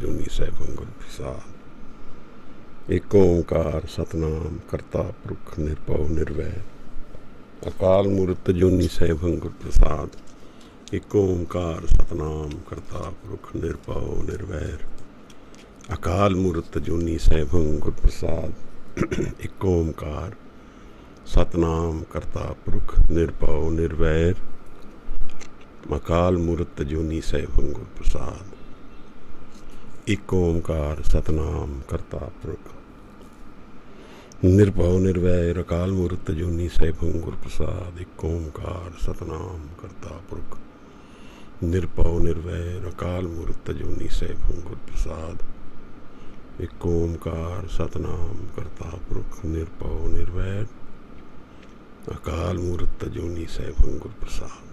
ਜੁਨੀ ਸਹਿਬੰ ਗੁਰ ਪ੍ਰਸਾਦ। ਏਕ ਓਂਕਾਰ ਸਤਨਾਮ ਕਰਤਾ ਪੁਰਖ ਨਿਰਭਉ ਨਿਰਵੈਰ ਅਕਾਲ ਮੂਰਤ ਜੁਨੀ ਸਹਿਬੰ ਗੁਰ ਪ੍ਰਸਾਦ। ਏਕ ਓਂਕਾਰ ਸਤਨਾਮ ਕਰਤਾ ਪੁਰਖ ਨਿਰਭਉ ਨਿਰਵੈਰ ਅਕਾਲ ਮੂਰਤ ਜੁਨੀ ਸਹਿਬੰ ਗੁਰ ਪ੍ਰਸਾਦ। ਏਕ ਓਂਕਾਰ ਸਤਨਾਮ ਕਰਤਾ ਪੁਰਖ ਨਿਰਭਉ ਨਿਰਵੈਰ ਅਕਾਲ ਮੂਰਤ ਜੁਨੀ ਸਹਿਬੰ ਗੁਰ ਪ੍ਰਸਾਦ। ਏਕ ਓਂਕਾਰ ਸਤਨਾਮ ਕਰਤਾ ਪੁਰਖ ਨਿਰਭਉ ਨਿਰਵੈਰ ਅਕਾਲ ਮੂਰਤ ਜੁਨੀ ਸਹਿਬੰ ਗੁਰ ਪ੍ਰਸਾਦ। ਏਕ ਓਂਕਾਰ ਸਤਨਾਮ ਕਰਤਾ ਪੁਰਖ ਨਿਰਭਉ ਨਿਰਵੈਰ ਅਕਾਲ ਮੂਰਤ ਜੁਨੀ ਸਹਿਬੰ ਗੁਰ ਪ੍ਰਸਾਦ। ਏਕ ਓਂਕਾਰ ਸਤਨਾਮ ਕਰਤਾ ਪੁਰਖ ਨਿਰਭਉ ਨਿਰਵੈਰ ਅਕਾਲ ਮੂਰਤ ਜੁਨੀ ਸਹਿਬੰ ਗੁਰ ਪ੍ਰਸਾਦ।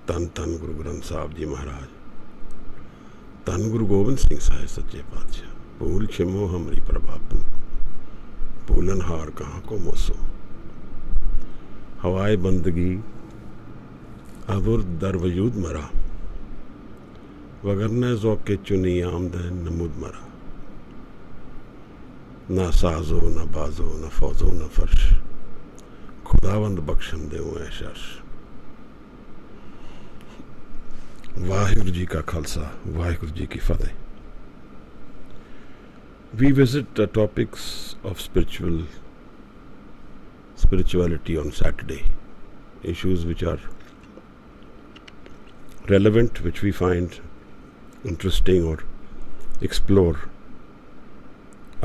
ਧੰਨ ਧੰਨ ਗੁਰੂ ਗ੍ਰੰਥ ਸਾਹਿਬ ਜੀ ਮਹਾਰਾਜ, ਧੰਨ ਗੁਰੂ ਗੋਬਿੰਦ ਸਿੰਘ ਸਾਹਿਬ ਸੱਚੇ ਪਾਤਸ਼ਾਹ। ਭੂਲ ਛਿਮੋ ਹਮਰੀ ਪ੍ਰਭਾਪਨ ਭੂਲਨ ਹਾਰ ਕਹਾਂ ਕੋ ਮੋਸੋ। ਹਵਾਏ ਬੰਦਗੀ अबुर दर वजूद मरा वगरने ज़ौक़े चुनी आमद नमूद मरा। ना साजो न बाजो न फौजो न फर्श खुदावंद बख्शम दे ऐश। वाहिगुरु जी का खालसा वाहिगुरु जी की फतेह। We visit the topics of spirituality on Saturday, issues which are relevant, which we find interesting or explore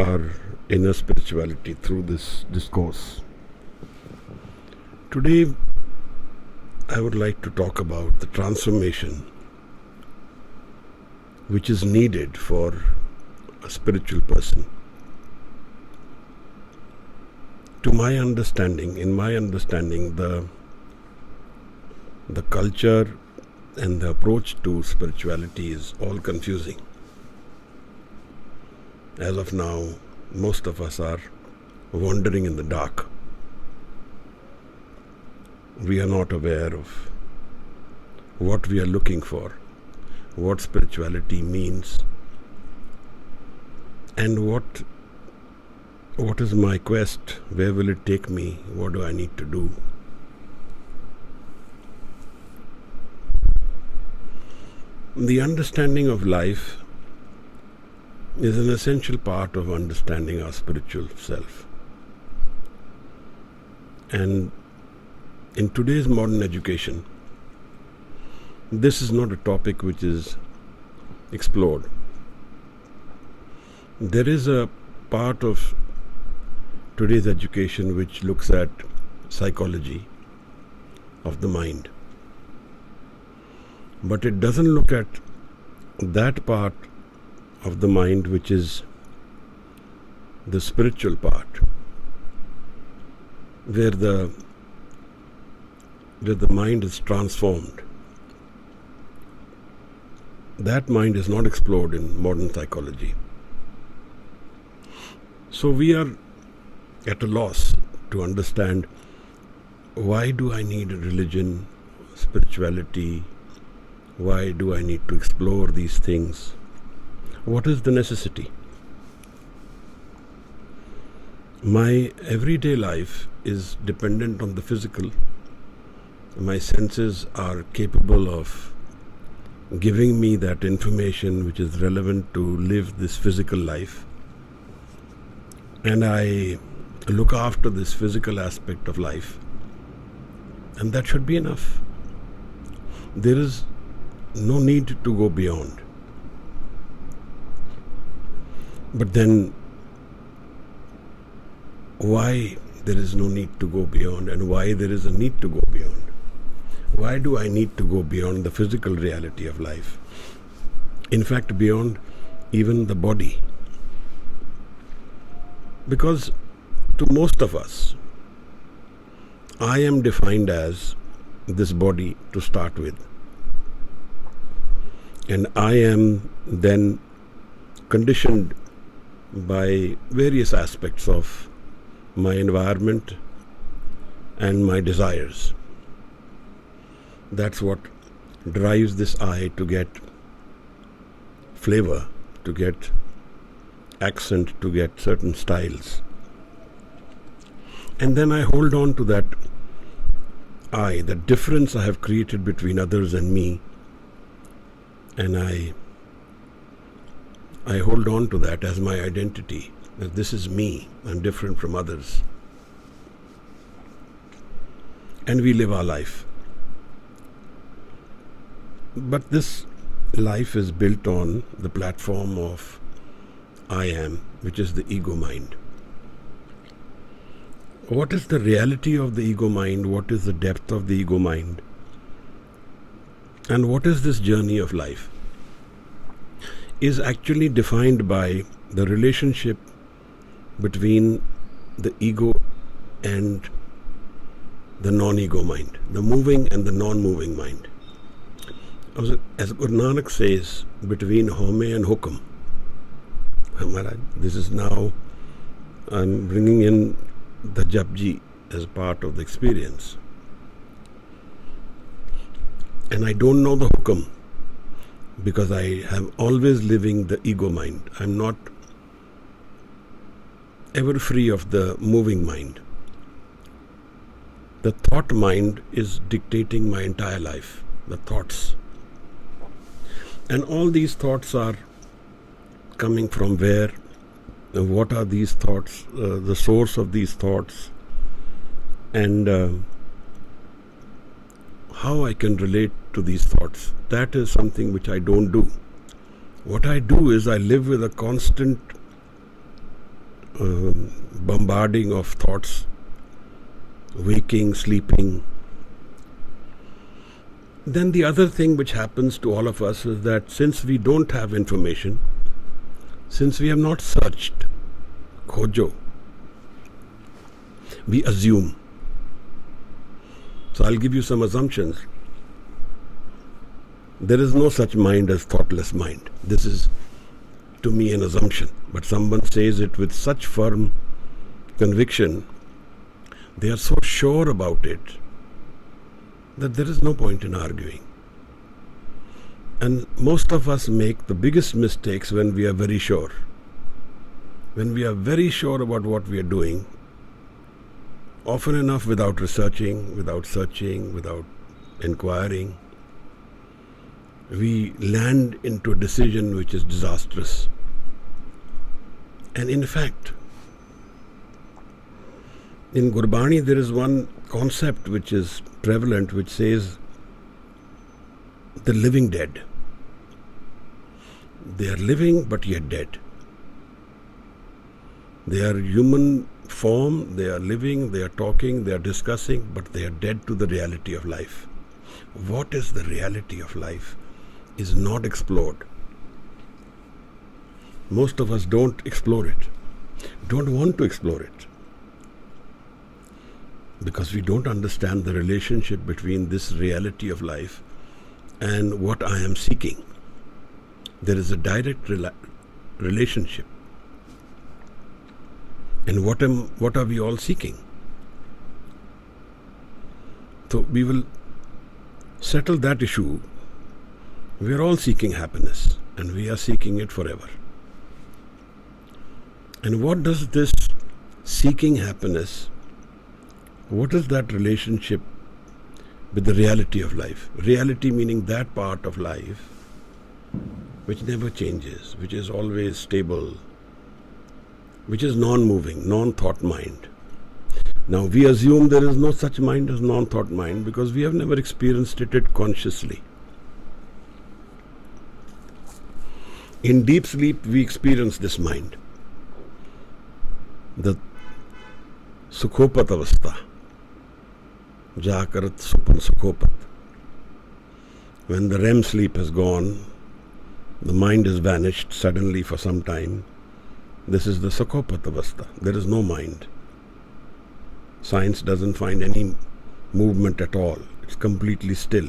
our inner spirituality through this discourse. Today I would like to talk about the transformation which is needed for a spiritual person. In my understanding, the culture and the approach to spirituality is all confusing. As of now, most of us are wandering in the dark. We are not aware of what we are looking for, what spirituality means, and what is my quest, where will it take me, what do I need to do. The understanding of life is an essential part of understanding our spiritual self. And in today's modern education, this is not a topic which is explored. There is a part of today's education which looks at psychology of the mind. But it doesn't look at that part of the mind which is the spiritual part, where the mind is transformed. That mind is not explored in modern psychology. So we are at a loss to understand, why do I need religion, spirituality? Why do I need to explore these things? What is the necessity? My everyday life is dependent on the physical. My senses are capable of giving me that information which is relevant to live this physical life. And I look after this physical aspect of life. And that should be enough. There is no need to go beyond. But then, why there is no need to go beyond, and why there is a need to go beyond? Why do I need to go beyond the physical reality of life? In fact, beyond even the body. Because to most of us, I am defined as this body to start with. And I am then conditioned by various aspects of my environment and my desires. That's what drives this I to get flavor, to get accent, to get certain styles. And then I hold on to that the difference I have created between others and me, and I hold on to that as my identity, that this is me, I'm different from others. And we live our life. But this life is built on the platform of I am, which is the ego mind. What is the reality of the ego mind? What is the depth of the ego mind? And what is this journey of life? Is actually defined by the relationship between the ego and the non-ego mind, the moving and the non-moving mind. As Guru Nanak says, between home and hukum. Maharaj, this is now, I'm bringing in the Japji as part of the experience. And I don't know the hukum because I am always living the ego mind. I'm not ever free of the moving mind. The thought mind is dictating my entire life, the thoughts. And all these thoughts are coming from where? What are these thoughts? The source of these thoughts, and how I can relate to these thoughts. That is something which I don't do. What I do is I live with a constant bombarding of thoughts, waking, sleeping. Then the other thing which happens to all of us is that since we don't have information, since we have not searched, khojo, we assume. So I'll give you some assumptions. There is no such mind as thoughtless mind. This is, to me, an assumption. But someone says it with such firm conviction, they are so sure about it, that there is no point in arguing. And most of us make the biggest mistakes when we are very sure. When we are very sure about what we are doing, often enough without researching, without searching, without inquiring, we land into a decision which is disastrous. And in fact, in Gurbani there is one concept which is prevalent which says the living dead. They are living but yet dead. They are human form, they are living, they are talking, they are discussing, but they are dead to the reality of life. What is the reality of life is not explored. Most of us don't explore it, don't want to explore it, because we don't understand the relationship between this reality of life and what I am seeking. There is a direct relationship. And what are we all seeking? So we will settle that issue. We are all seeking happiness, and we are seeking it forever. And what does this seeking happiness, what is that relationship with the reality of life? Reality meaning that part of life which never changes, which is always stable, which is non-moving, non-thought mind. Now we assume there is no such mind as non-thought mind because we have never experienced it consciously. In deep sleep we experience this mind, the sukhopat avastha, jakarat supan sukhopat. When the REM sleep has gone, the mind has vanished suddenly for some time. This is the sukhopat avastha. There is no mind. Science doesn't find any movement at all. It's completely still.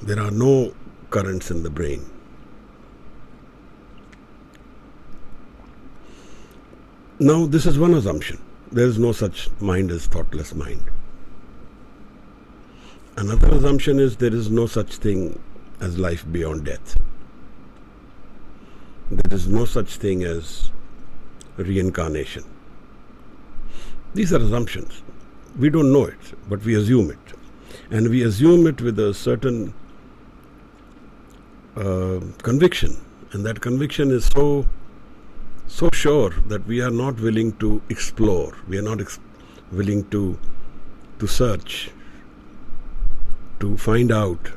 There are no currents in the brain. Now this is one assumption. There is no such mind as thoughtless mind. Another assumption is there is no such thing as life beyond death. there is no such thing as reincarnation. These are assumptions. We don't know it, but we assume it. And we assume it with a certain conviction. And that conviction is so sure that we are not willing to explore. We are not willing to search, to find out,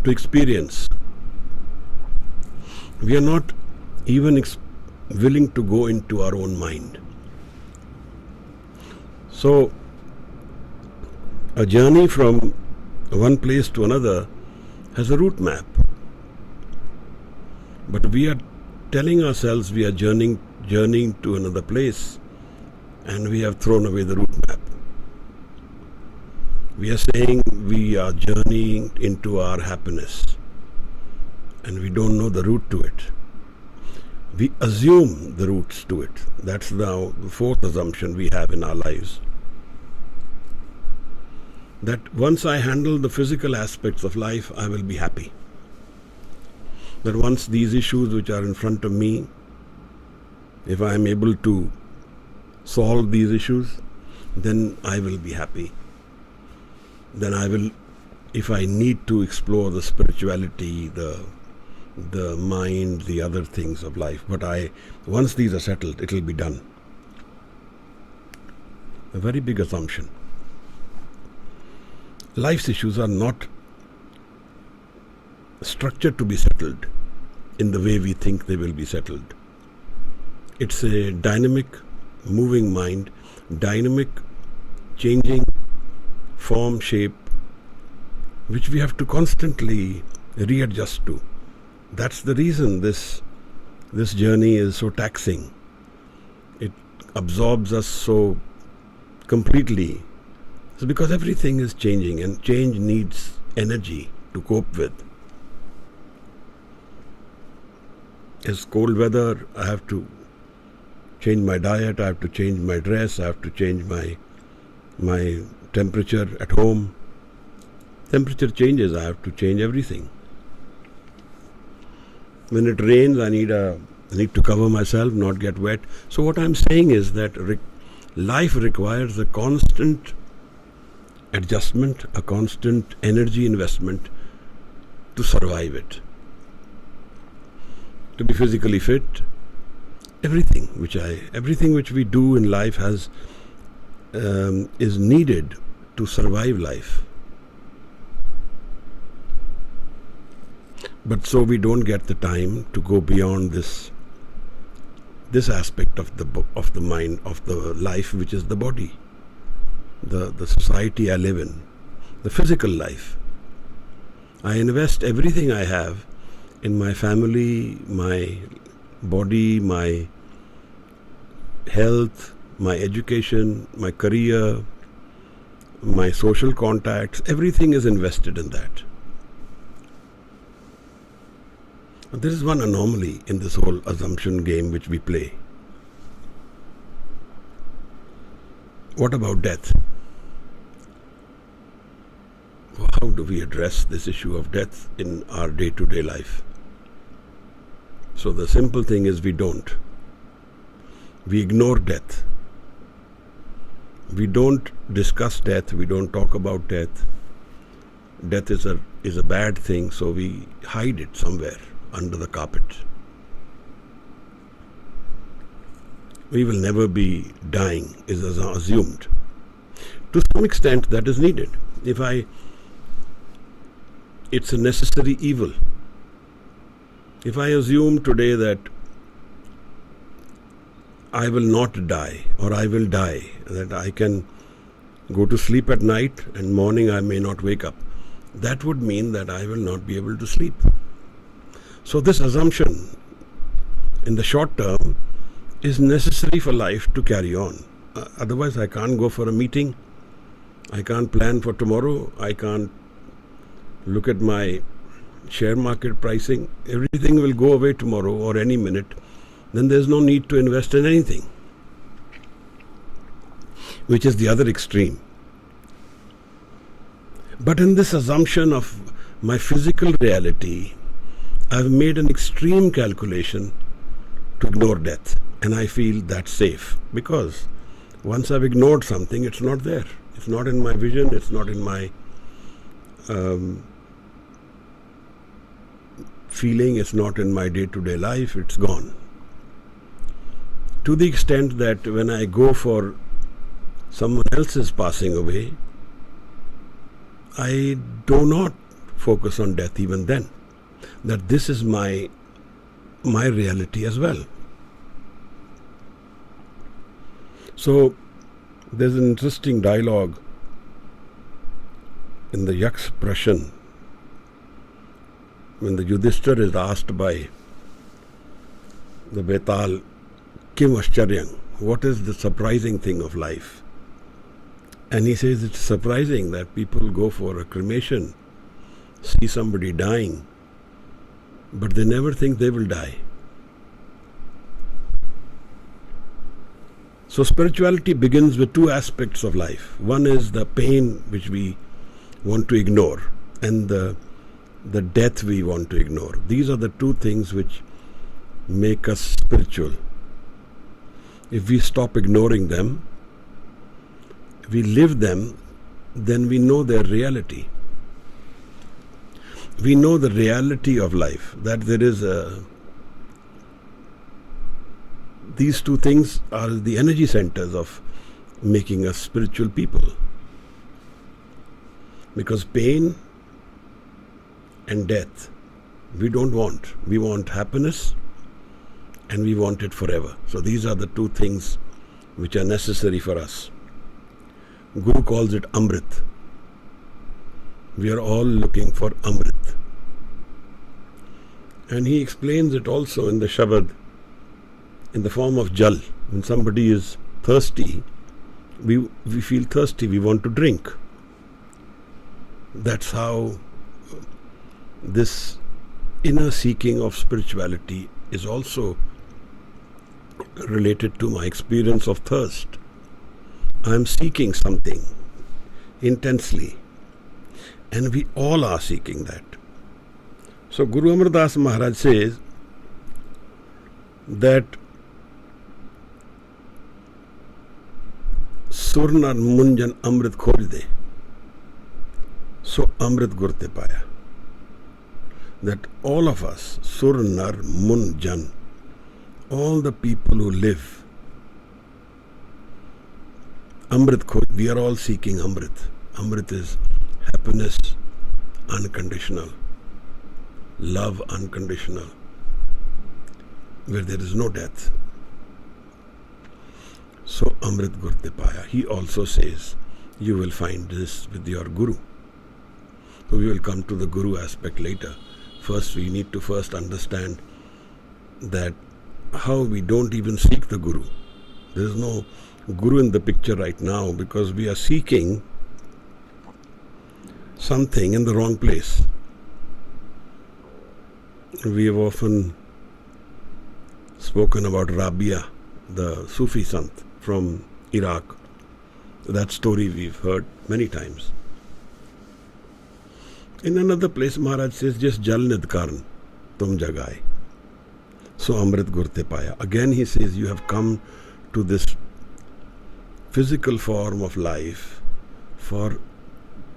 to experience. We are not even willing to go into our own mind. So, a journey from one place to another has a route map. But we are telling ourselves we are journeying to another place, and we have thrown away the route map. We are saying we are journeying into our happiness, and we don't know the route to it. We assume the routes to it. That's now the fourth assumption we have in our lives. That once I handle the physical aspects of life, I will be happy. That once these issues which are in front of me, if I am able to solve these issues, then I will be happy. Then I will, if I need to explore the spirituality, the mind, the other things of life, but once these are settled, it will be done. A very big assumption. Life's issues are not structured to be settled in the way we think they will be settled. It's a dynamic, moving mind, dynamic, changing form, shape, which we have to constantly readjust to. That's the reason this journey is so taxing. It absorbs us so completely. It's because everything is changing, and change needs energy to cope with. It's cold weather, I have to change my diet, I have to change my dress, I have to change my temperature at home. Temperature changes, I have to change everything. When it rains, I need to cover myself, not get wet. So what I'm saying is that life requires a constant adjustment, a constant energy investment to survive it. To be physically fit, everything which we do in life is needed to survive life. But so we don't get the time to go beyond this aspect of the mind, of the life, which is the body, the society I live in, the physical life. I invest everything I have in my family, my body, my health, my education, my career, my social contacts. Everything is invested in that. There is one anomaly in this whole assumption game which we play. What about death? How do we address this issue of death in our day-to-day life? So the simple thing is we don't. We ignore death. We don't discuss death. We don't talk about death. Death is a bad thing, so we hide it somewhere under the carpet. We will never be dying is assumed. To some extent that is needed. It's a necessary evil. If I assume today that I will not die or I will die, that I can go to sleep at night and morning I may not wake up, that would mean that I will not be able to sleep. So this assumption in the short term is necessary for life to carry on. Otherwise I can't go for a meeting, I can't plan for tomorrow, I can't look at my share market pricing. Everything will go away tomorrow or any minute. Then there's no need to invest in anything, which is the other extreme. But in this assumption of my physical reality, I've made an extreme calculation to ignore death, and I feel that's safe, because once I've ignored something, it's not there. It's not in my vision, it's not in my feeling, it's not in my day-to-day life, it's gone. To the extent that when I go for someone else's passing away, I do not focus on death even then. That this is my reality as well. So there's an interesting dialogue in the Yaksh Prashan when the Yudhishthir is asked by the Betal, Kim Ashcharyang, what is the surprising thing of life? And he says it's surprising that people go for a cremation, see somebody dying, but they never think they will die. So spirituality begins with two aspects of life. One is the pain which we want to ignore, and the death we want to ignore. These are the two things which make us spiritual. If we stop ignoring them, we live them, then we know their reality. We know the reality of life, that there is these two things are the energy centers of making us spiritual people. Because pain and death, we don't want. We want happiness, and we want it forever. So these are the two things which are necessary for us. Guru calls it Amrit. We are all looking for Amrit. And he explains it also in the Shabad in the form of Jal. When somebody is thirsty, we feel thirsty, we want to drink. That's how this inner seeking of spirituality is also related to my experience of thirst. I am seeking something intensely, and we all are seeking that. So Guru Amar Das Maharaj says that Surnar Munjan Amrit Khoj De, so Amrit Gurte Paya. That all of us, Surnar Munjan, all the people who live, Amrit Khoj, we are all seeking Amrit. Amrit is happiness unconditional, love unconditional, where there is no death. So Amrit Gurte Paya. He also says, you will find this with your Guru. So we will come to the Guru aspect later. First, we need to first understand that how we don't even seek the Guru. There is no Guru in the picture right now because we are seeking something in the wrong place. We have often spoken about Rabia, the Sufi Sant from Iraq. That story we've heard many times. In another place, Maharaj says, just Jal Nidkaran, Tum Jagai. So Amrit Gurte Paya. Again he says, you have come to this physical form of life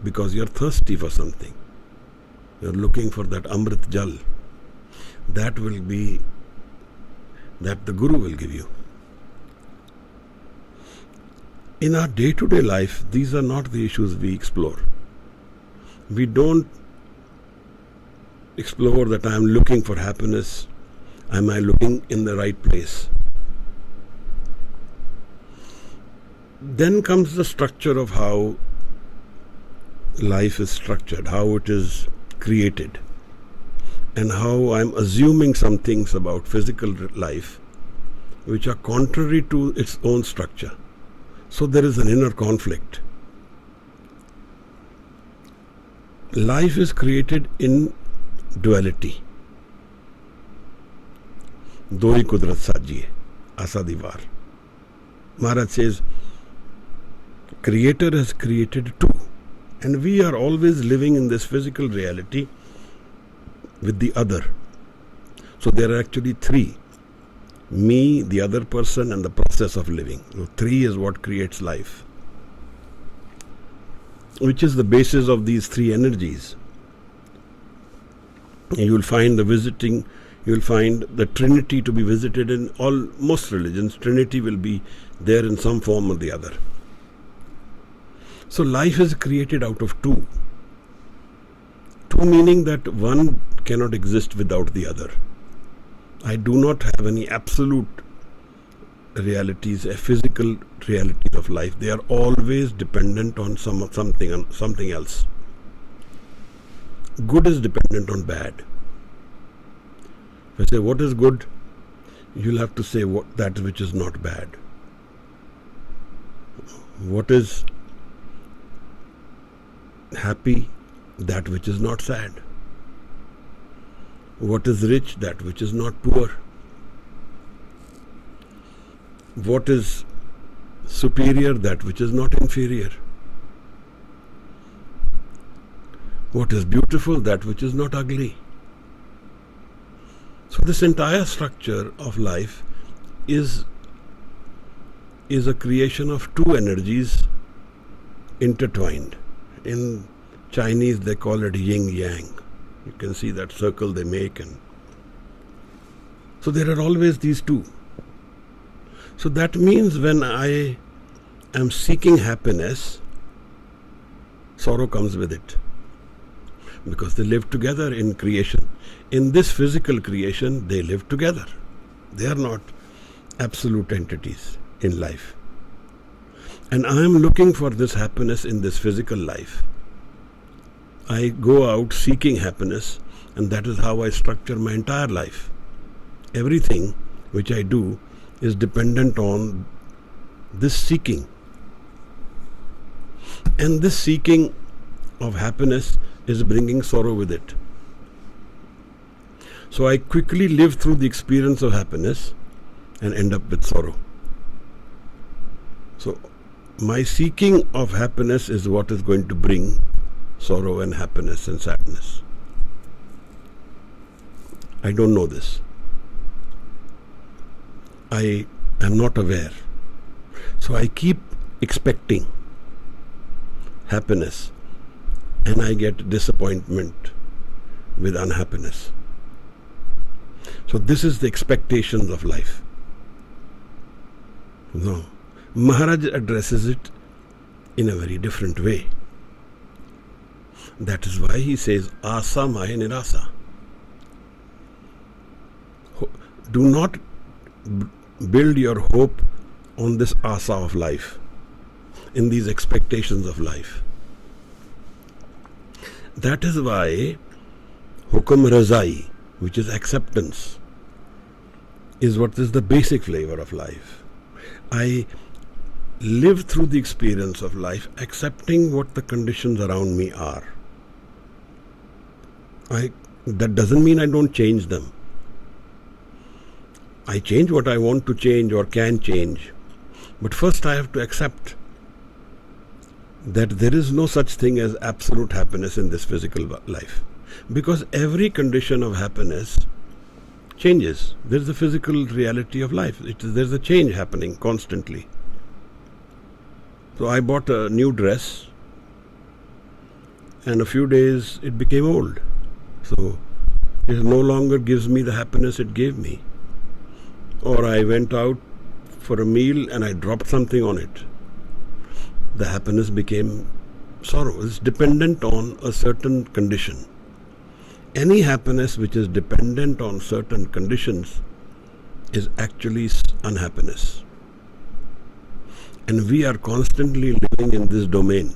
because you're thirsty for something. You're looking for that Amrit Jal. That the Guru will give you. In our day-to-day life, these are not the issues we explore. We don't explore that I am looking for happiness. Am I looking in the right place? Then comes the structure of how life is structured, how it is created, and how I'm assuming some things about physical life which are contrary to its own structure. So there is an inner conflict. Life is created in duality. Do hi kudrat saji hai, asa diwar. Maharaj says, Creator has created two. And we are always living in this physical reality with the other. So there are actually three: me, the other person, and the process of living. So three is what creates life, which is the basis of these three energies. You will find the Trinity to be visited in most religions. Trinity will be there in some form or the other. So life is created out of two. Two meaning that one cannot exist without the other. I do not have any absolute realities, a physical reality of life. They are always dependent on something else. Good is dependent on bad. If I say what is good, you'll have to say that which is not bad. What is happy? That which is not sad. What is rich? That which is not poor. What is superior? That which is not inferior. What is beautiful? That which is not ugly. So this entire structure of life is a creation of two energies intertwined. In Chinese they call it yin yang. You can see that circle they make, and so there are always these two. So that means when I am seeking happiness, sorrow comes with it, because they live together in creation. In this physical creation, they live together. They are not absolute entities in life. And I am looking for this happiness in this physical life. I go out seeking happiness, and that is how I structure my entire life. Everything which I do is dependent on this seeking. And this seeking of happiness is bringing sorrow with it. So I quickly live through the experience of happiness and end up with sorrow. So my seeking of happiness is what is going to bring sorrow and happiness and sadness. I don't know this. I am not aware. So I keep expecting happiness, and I get disappointment with unhappiness. So this is the expectations of life. No. Maharaj addresses it in a very different way. That is why he says, Asa Maya Nirasa. Do not build your hope on this asa of life, in these expectations of life. That is why Hukum Razai, which is acceptance, is what is the basic flavor of life. I live through the experience of life accepting what the conditions around me are. That doesn't mean I don't change them. I change what I want to change or can change. But first I have to accept that there is no such thing as absolute happiness in this physical life. Because every condition of happiness changes. There's the physical reality of life. There's a change happening constantly. So I bought a new dress, and a few days it became old. So it no longer gives me the happiness it gave me. Or I went out for a meal and I dropped something on it. The happiness became sorrow. It's dependent on a certain condition. Any happiness which is dependent on certain conditions is actually unhappiness. And we are constantly living in this domain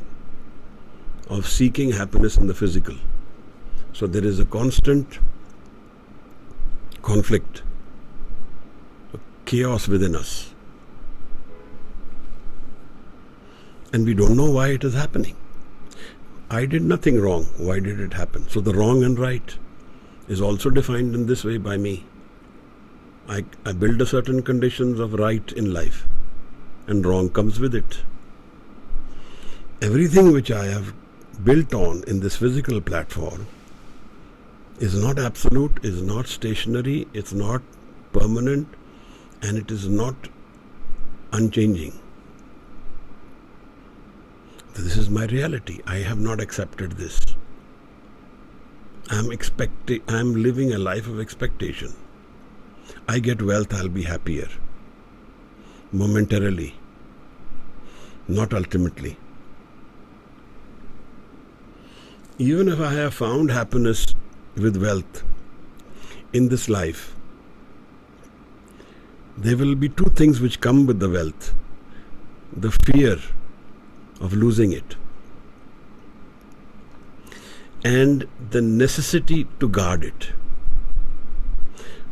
of seeking happiness in the physical. So there is a constant conflict, chaos within us. And we don't know why it is happening. I did nothing wrong. Why did it happen? So the wrong and right is also defined in this way by me. I build a certain conditions of right in life, and wrong comes with it. Everything which I have built on in this physical platform is not absolute, is not stationary, it's not permanent, and it is not unchanging. This is my reality. I have not accepted this. I'm living a life of expectation. I get wealth, I'll be happier. Momentarily. Not ultimately. Even if I have found happiness with wealth in this life, there will be two things which come with the wealth. The fear of losing it and the necessity to guard it.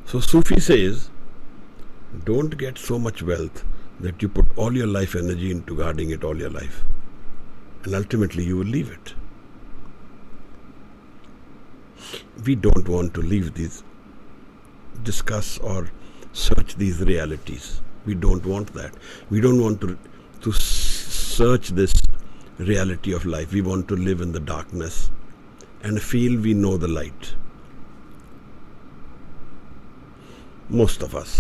So Sufi says, don't get so much wealth that you put all your life energy into guarding it all your life. And ultimately you will leave it. We don't want to leave these, discuss or search these realities. We don't want that. We don't want to search this reality of life. We want to live in the darkness and feel we know the light. Most of us.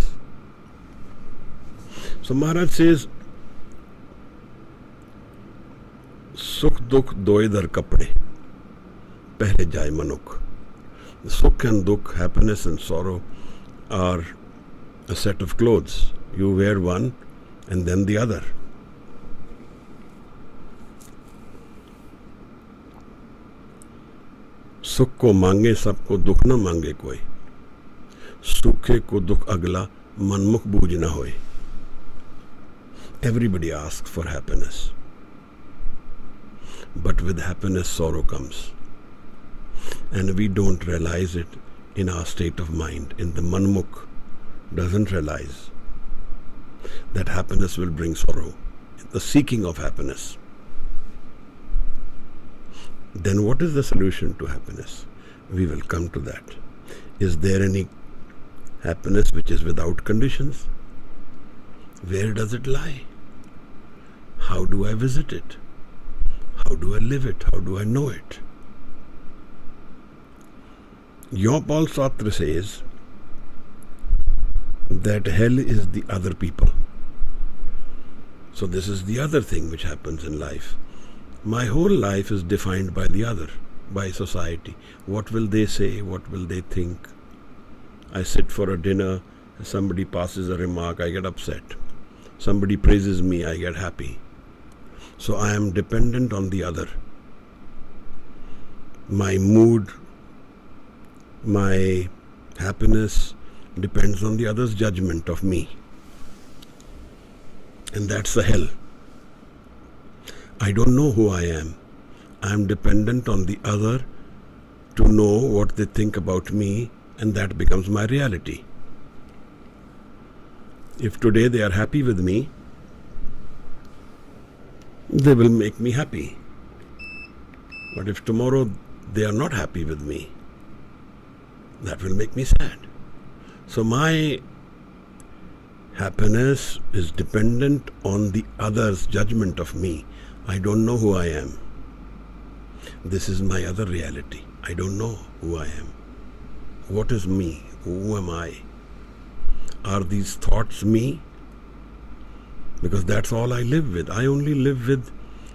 So Maharaj says, Sukh dukh doye dar kapde, pehle jaye manuk. Sukh and dukh, happiness and sorrow are a set of clothes. You wear one and then the other. सुख को मांगे सबको दुख न मांगे कोई, सुखे को दुख अगला मनमुख बूझ न होए. Everybody asks for happiness, but with happiness sorrow comes, and we don't realize it in our state of mind. In the manmukh doesn't realize that happiness will bring sorrow, the seeking of happiness. Then what is the solution to happiness? We will come to that. Is there any happiness which is without conditions? Where does it lie? How do I visit it? How do I live it? How do I know it? Jean-Paul Sartre says that hell is the other people. So this is the other thing which happens in life. My whole life is defined by the other, by society. What will they say? What will they think? I sit for a dinner, somebody passes a remark, I get upset. Somebody praises me, I get happy. So I am dependent on the other. My mood, my happiness depends on the other's judgment of me. And that's the hell. I don't know who I am. I am dependent on the other to know what they think about me, and that becomes my reality. If today they are happy with me, they will make me happy. But if tomorrow they are not happy with me, that will make me sad. So my happiness is dependent on the other's judgment of me. I don't know who I am. This is my other reality. I don't know who I am. What is me? Who am I? Are these thoughts me? Because that's all I live with. I only live with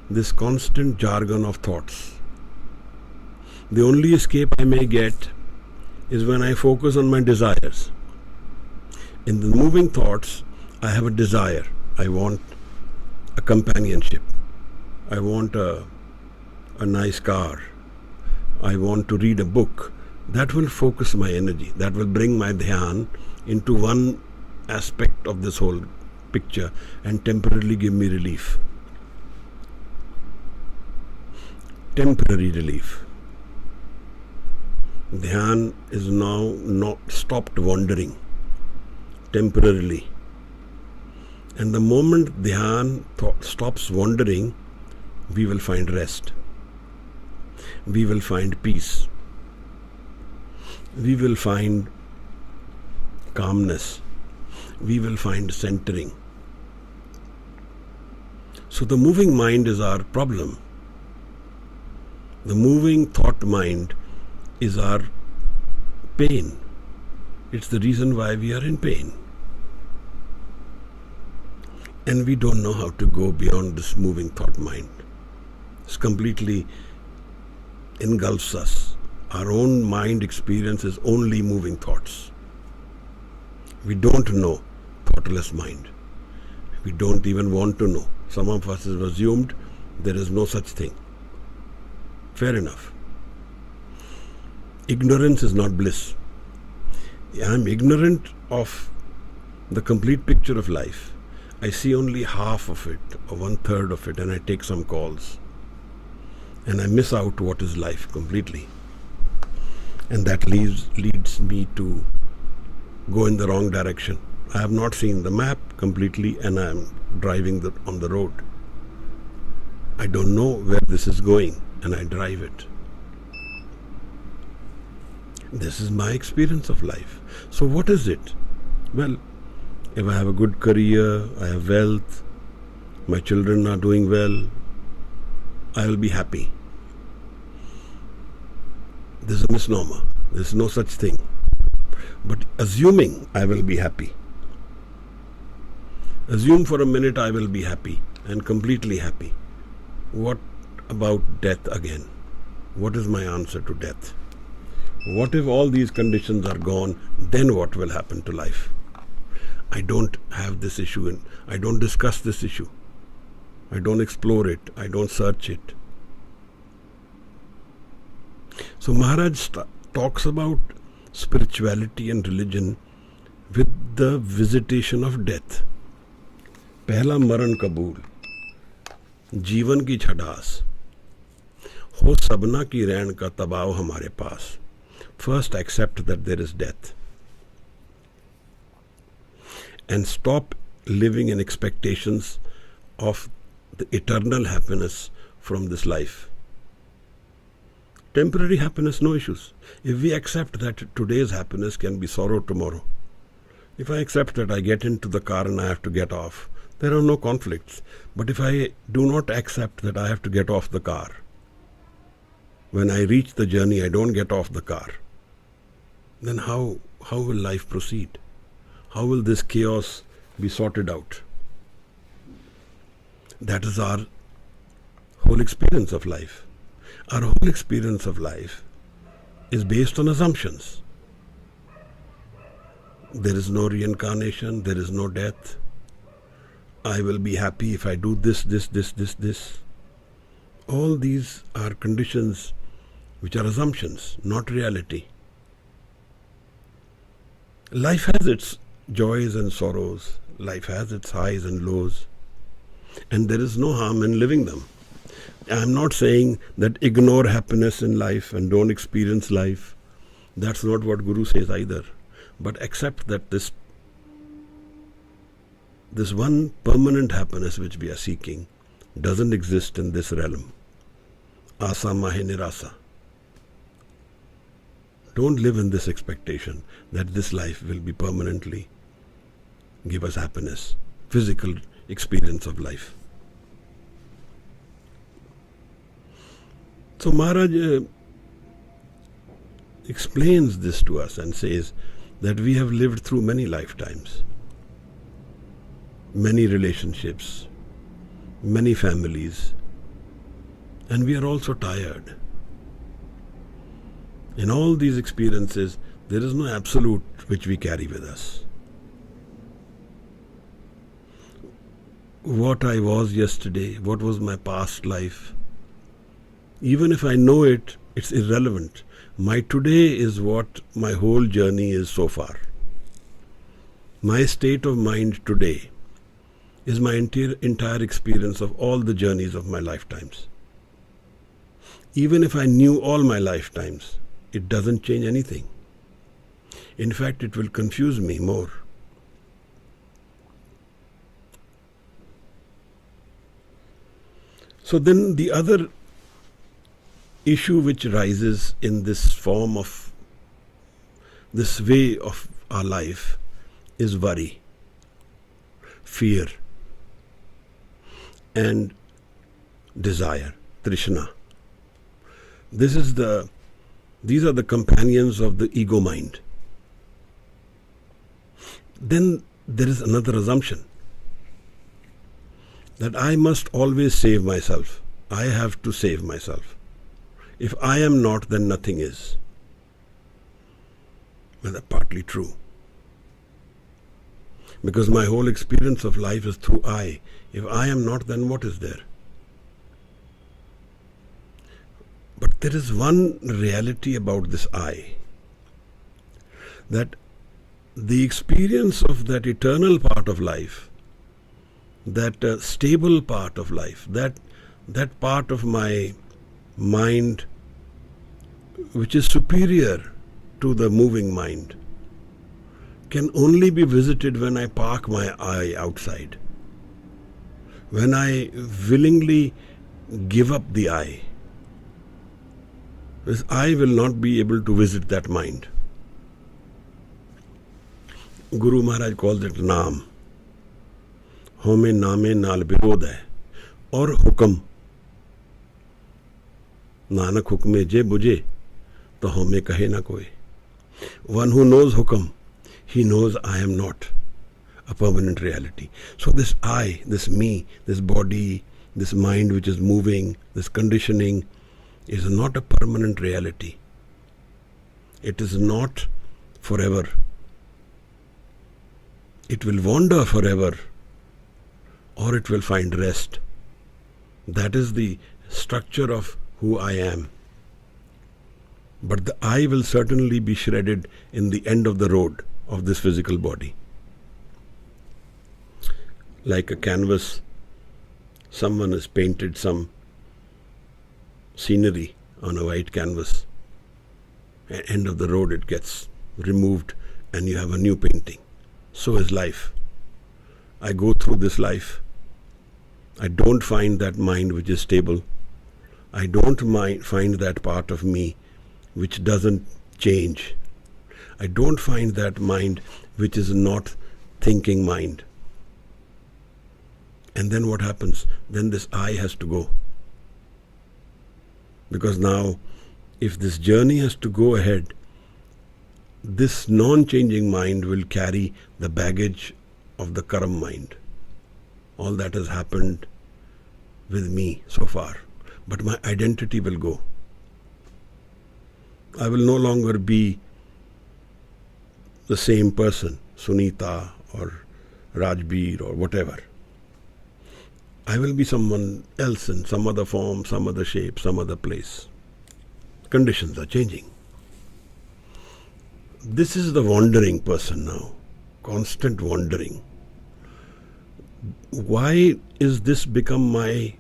this constant jargon of thoughts. The only escape I may get is when I focus on my desires. In the moving thoughts, I have a desire. I want a companionship. I want a nice car. I want to read a book. That will focus my energy. That will bring my dhyan into one aspect of this whole picture and temporarily give me relief. Temporary relief. Dhyan is now not stopped wandering temporarily. And the moment dhyan stops wandering, we will find rest. We will find peace. We will find calmness. We will find centering. So the moving mind is our problem. The moving thought mind is our pain. It's the reason why we are in pain. And we don't know how to go beyond this moving thought mind. It completely engulfs us. Our own mind experience is only moving thoughts. We don't know thoughtless mind. We don't even want to know. Some of us have assumed there is no such thing. Fair enough. Ignorance is not bliss. I am ignorant of the complete picture of life. I see only half of it or 1/3 of it, and I take some calls. And I miss out what is life completely. And that leads me to go in the wrong direction. I have not seen the map completely, and I am driving on the road. I don't know where this is going, and I drive it. This is my experience of life. So what is it? Well, if I have a good career, I have wealth, my children are doing well, I will be happy. This is a misnomer. There is no such thing. But assuming I will be happy, assume for a minute I will be happy and completely happy. What about death again? What is my answer to death? What if all these conditions are gone? Then what will happen to life? I don't have this issue, and I don't discuss this issue. I don't explore it. I don't search it. So Maharaj talks about spirituality and religion with the visitation of death. पहला मरण कबूल, जीवन की छड़ास, हो सबना की रैन का तबाव हमारे पास. First accept that there is death. And stop living in expectations of the eternal happiness from this life. Temporary happiness, no issues. If we accept that today's happiness can be sorrow tomorrow, if I accept that I get into the car and I have to get off, there are no conflicts. But if I do not accept that I have to get off the car, when I reach the journey I don't get off the car, then how will life proceed? How will this chaos be sorted out? That is our whole experience of life. Our whole experience of life is based on assumptions. There is no reincarnation, there is no death. I will be happy if I do this. All these are conditions which are assumptions, not reality. Life has its joys and sorrows. Life has its highs and lows. And there is no harm in living them. I am not saying that ignore happiness in life and don't experience life. That's not what Guru says either. But accept that this one permanent happiness which we are seeking doesn't exist in this realm. Asa mahe nirasa. Don't live in this expectation that this life will be permanently give us happiness, physical experience of life. So Maharaj explains this to us and says that we have lived through many lifetimes, many relationships, many families, and we are also tired. In all these experiences, there is no absolute which we carry with us. What I was yesterday, what was my past life, even if I know it, it's irrelevant. My today is what my whole journey is so far. My state of mind today is my entire experience of all the journeys of my lifetimes. Even if I knew all my lifetimes, it doesn't change anything. In fact, it will confuse me more. So then the other issue which rises in this form of this way of our life is worry, fear, and desire, trishna. This is the These are the companions of the ego mind. Then there is another assumption that I must always save myself. I have to save myself. If I am not, then nothing is. Well, that's partly true. Because my whole experience of life is through I. If I am not, then what is there? But there is one reality about this I, that the experience of that eternal part of life, that stable part of life, that part of my mind which is superior to the moving mind, can only be visited when I park my I outside, when I willingly give up the I. This I will not be able to visit that mind. Guru Maharaj calls it Naam. Home naame naal virodh hai. Or hukam. Nanak hukme je bujhe, to home kahe na koi. One who knows hukam, he knows I am not a permanent reality. So this I, this me, this body, this mind which is moving, this conditioning, is not a permanent reality. It is not forever. It will wander forever, or it will find rest. That is the structure of who I am. But the I will certainly be shredded in the end of the road of this physical body. Like a canvas, someone has painted some scenery on a white canvas. At the end of the road it gets removed and you have a new painting. So is life. I go through this life. I don't find that mind which is stable. I don't find that part of me which doesn't change. I don't find that mind which is not thinking mind. And then what happens? Then this I has to go. Because now, if this journey has to go ahead, this non-changing mind will carry the baggage of the karam mind. All that has happened with me so far. But my identity will go. I will no longer be the same person, Sunita or Rajbir or whatever. I will be someone else in some other form, some other shape, some other place. Conditions are changing. This is the wandering person now, constant wandering. Why is this become my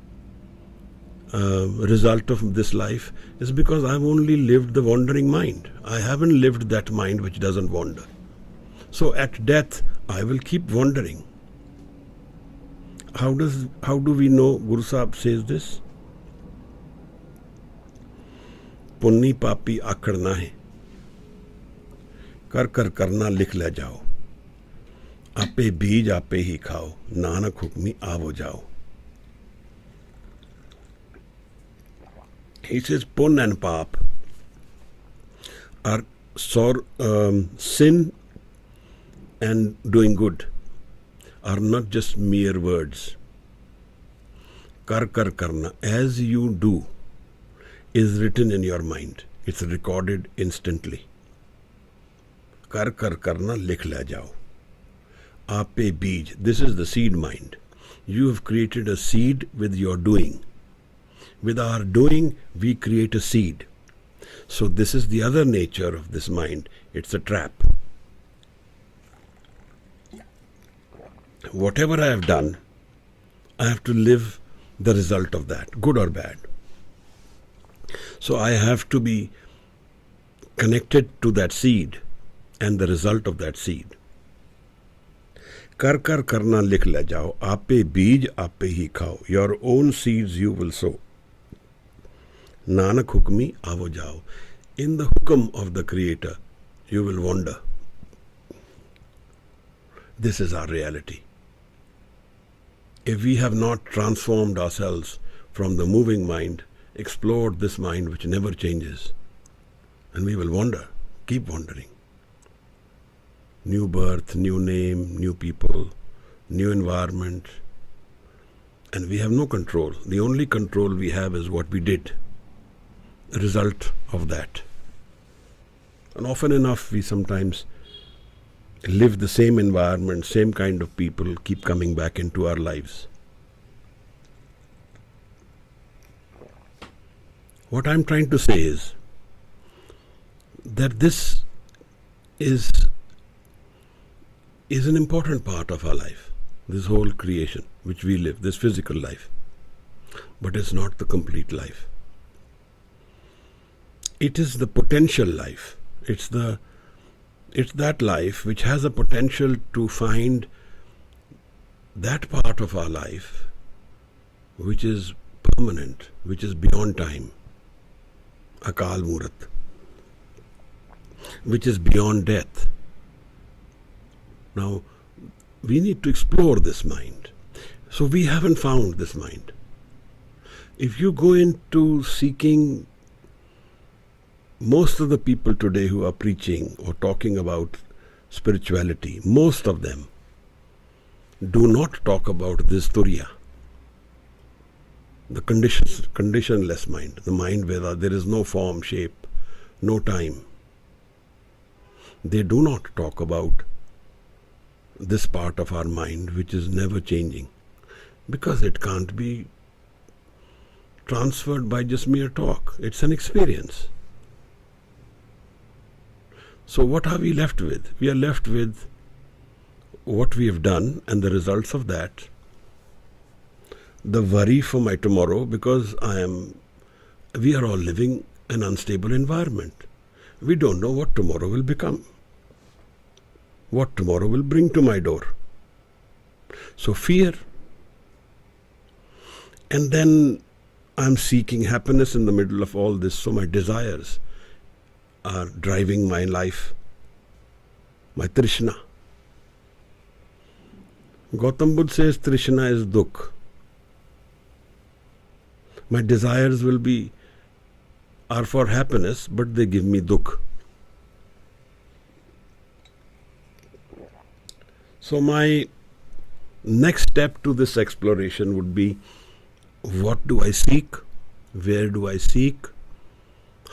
result of this life? Is because I've only lived the wandering mind. I haven't lived that mind which doesn't wander. So at death, I will keep wandering. How do we know Guru Sahib says this? Punni papi akadna hai. कर कर करना लिख ले जाओ, आपे बीज आपे ही खाओ, नानक हुक्मी आवो जाओ. He says pun and pap are sin and doing good are not just mere words. Kar kar karna, as you do, is written in your mind. It's recorded instantly. Kar kar karna likh la jao. Ape beej. This is the seed mind. You have created a seed with your doing. With our doing, we create a seed. So this is the other nature of this mind. It's a trap. Whatever I have done, I have to live the result of that, good or bad. So I have to be connected to that seed and the result of that seed. Kar kar karna likh la jao, ape beej ape hi khao. Your own seeds you will sow. Nanak hukmi avo jao. In the hukam of the Creator, you will wander. This is our reality. If we have not transformed ourselves from the moving mind, explored this mind which never changes, And we will wander, keep wandering. New birth, new name, new people, new environment. And we have no control. The only control we have is what we did. The result of that. And often enough, we sometimes live the same environment, same kind of people keep coming back into our lives. What I'm trying to say is that this is an important part of our life, this whole creation which we live, this physical life. But it's not the complete life. It is the potential life. It's that life which has a potential to find that part of our life which is permanent, which is beyond time, Akal Murat, which is beyond death. Now, we need to explore this mind. So we haven't found this mind. If you go into seeking, most of the people today who are preaching or talking about spirituality, most of them do not talk about this Turiya, the conditionless mind, the mind where there is no form, shape, no time. They do not talk about this part of our mind which is never changing, because it can't be transferred by just mere talk. It's an experience. So what are we left with? We are left with what we have done and the results of that. The worry for my tomorrow, because we are all living an unstable environment. We don't know what tomorrow will become, what tomorrow will bring to my door. So fear. And then I'm seeking happiness in the middle of all this, so my desires are driving my life, my Trishna. Gautam Buddha says Trishna is Dukh. My desires are for happiness, but they give me Dukh. So my next step to this exploration would be, what do I seek? Where do I seek?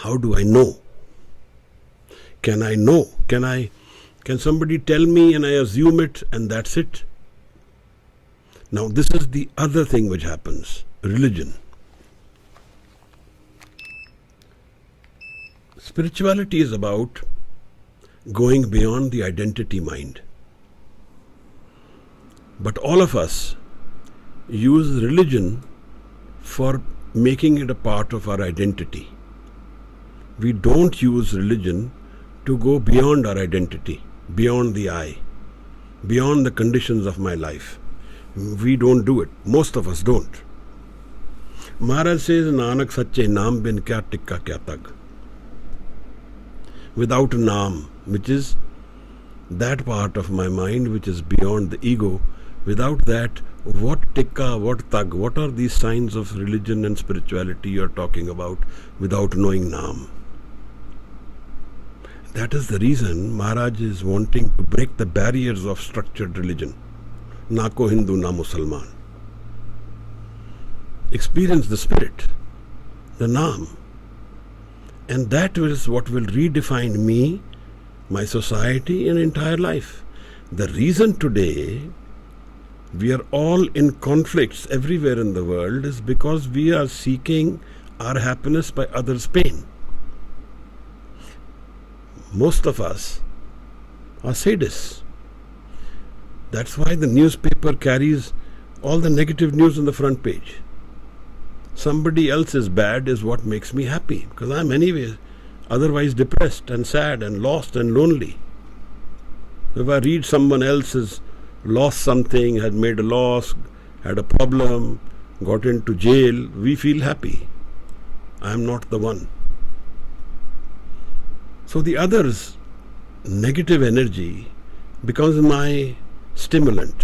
How do I know? Can I know? Can somebody tell me and I assume it and that's it? Now this is the other thing which happens, religion. Spirituality is about going beyond the identity mind. But all of us use religion for making it a part of our identity. We don't use religion to go beyond our identity, beyond the I, beyond the conditions of my life. We don't do it. Most of us don't. Maharaj says, Nanak Sache Naam bin kya tikka kya tag. Without Naam, which is that part of my mind which is beyond the ego, without that, what tikka, what tag, what are these signs of religion and spirituality you are talking about without knowing Naam? That is the reason Maharaj is wanting to break the barriers of structured religion. Na ko Hindu, na Musalman. Experience the spirit, the Naam. And that is what will redefine me, my society, and entire life. The reason today we are all in conflicts everywhere in the world is because we are seeking our happiness by others' pain. Most of us are sadists. That's why the newspaper carries all the negative news on the front page. Somebody else is bad is what makes me happy, because I'm anyway otherwise depressed and sad and lost and lonely. If I read someone else has lost something, had made a loss, had a problem, got into jail, we feel happy. I'm not the one. So the other's negative energy becomes my stimulant.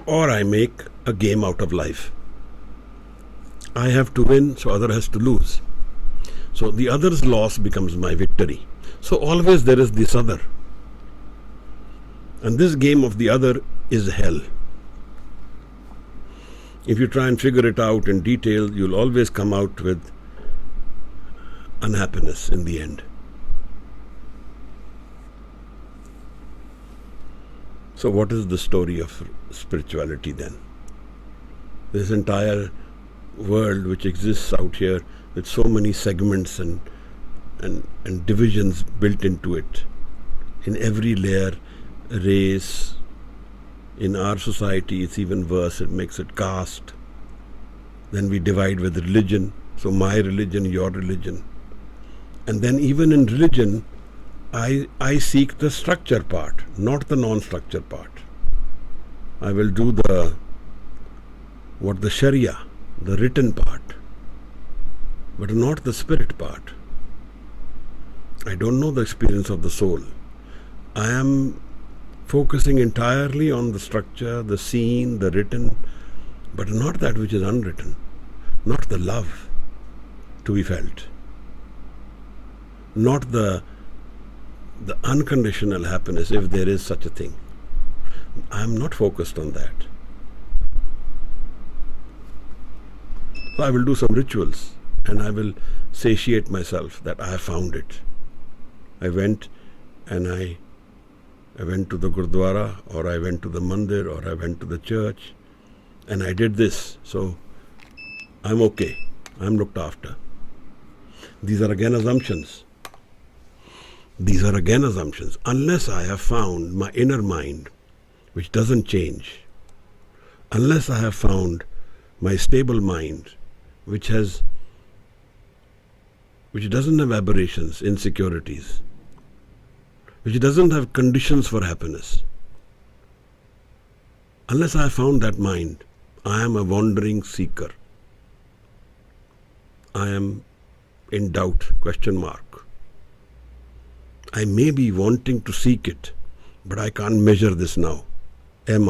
Or I make a game out of life. I have to win, so other has to lose. So the other's loss becomes my victory. So always there is this other. And this game of the other is hell. If you try and figure it out in detail, you'll always come out with unhappiness in the end. So what is the story of spirituality then? This entire world which exists out here with so many segments and divisions built into it. In every layer, race. In our society, it's even worse. It makes it caste. Then we divide with religion. So my religion, your religion. And then even in religion, I seek the structure part, not the non-structure part. I will do the Sharia, the written part, but not the spirit part. I don't know the experience of the soul. I am focusing entirely on the structure, the seen, the written, but not that which is unwritten, not the love to be felt, not the unconditional happiness, if there is such a thing. I am not focused on that. So I will do some rituals and I will satiate myself that I have found it. I went to the Gurdwara, or I went to the mandir, or I went to the church, and I did this. So I'm okay. I'm looked after. These are again assumptions. Unless I have found my inner mind, which doesn't change, unless I have found my stable mind, which doesn't have aberrations, insecurities, which doesn't have conditions for happiness. Unless I have found that mind, I am a wandering seeker. I am in doubt, question mark. I may be wanting to seek it, but I can't measure this now. In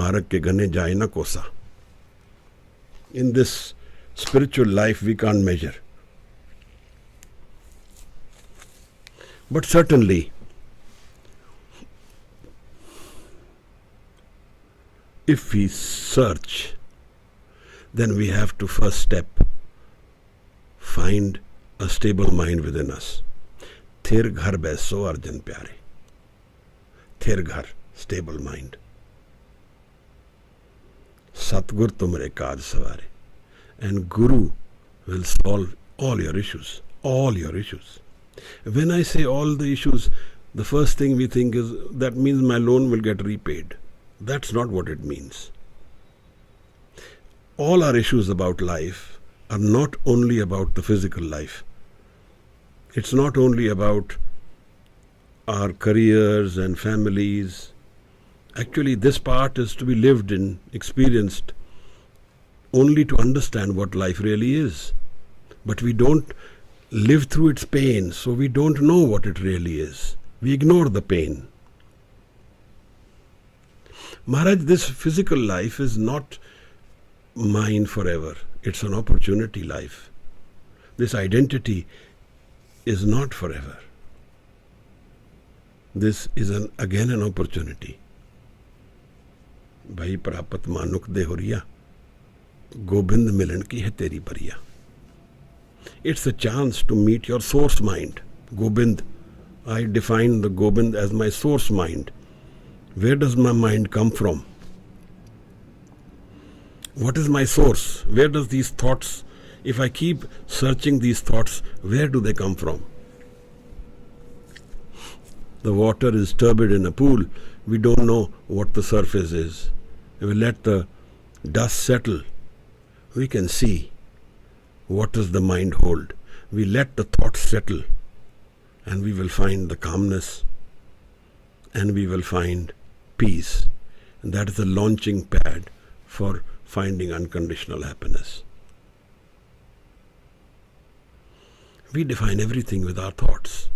this spiritual life, we can't measure. But certainly, if we search, then we have to first step, find a stable mind within us. Thir ghar baiso Arjan pyare. Thir ghar, stable mind. Satgur tumre kaaj savare. And Guru will solve all your issues. All your issues. When I say all the issues, the first thing we think is that means my loan will get repaid. That's not what it means. All our issues about life are not only about the physical life. It's not only about our careers and families. Actually, this part is to be lived in, experienced, only to understand what life really is. But we don't live through its pain, so we don't know what it really is. We ignore the pain. Maharaj, this physical life is not mine forever. It's an opportunity life. This identity is not forever. This is again an opportunity. Bhai prapat manuk de horiya, Gobind milan ki hai teri bariya. It's a chance to meet your source mind. Gobind, I define the Gobind as my source mind. Where does my mind come from? What is my source? Where does these thoughts, if I keep searching these thoughts, where do they come from? The water is turbid in a pool. We don't know what the surface is. If we let the dust settle, we can see what does the mind hold. We let the thoughts settle and we will find the calmness and we will find peace. And that is the launching pad for finding unconditional happiness. We define everything with our thoughts.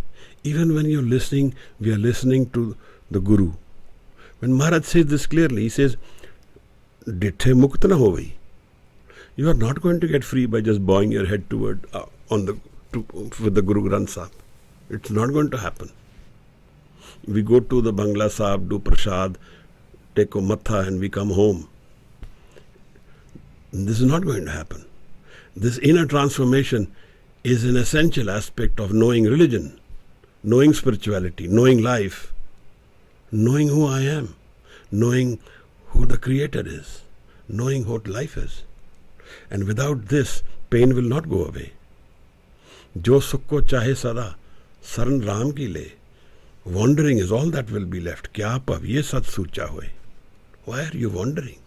Even when you're listening, we are listening to the Guru. When Maharaj says this clearly, he says, Dithe mukta na hovai. You are not going to get free by just bowing your head toward with the Guru Nanak Sahib. It's not going to happen. We go to the Bangla Sahib, do prasad, take a matha, and we come home. This is not going to happen. This inner transformation is an essential aspect of knowing religion, knowing spirituality, knowing life, knowing who I am, knowing who the Creator is, knowing what life is. And without this, pain will not go away. Jo sukh ko chahe sada, saran Ram ki le. Wandering is all that will be left. Kya pav ye sat sucha hoye. Why are you wandering?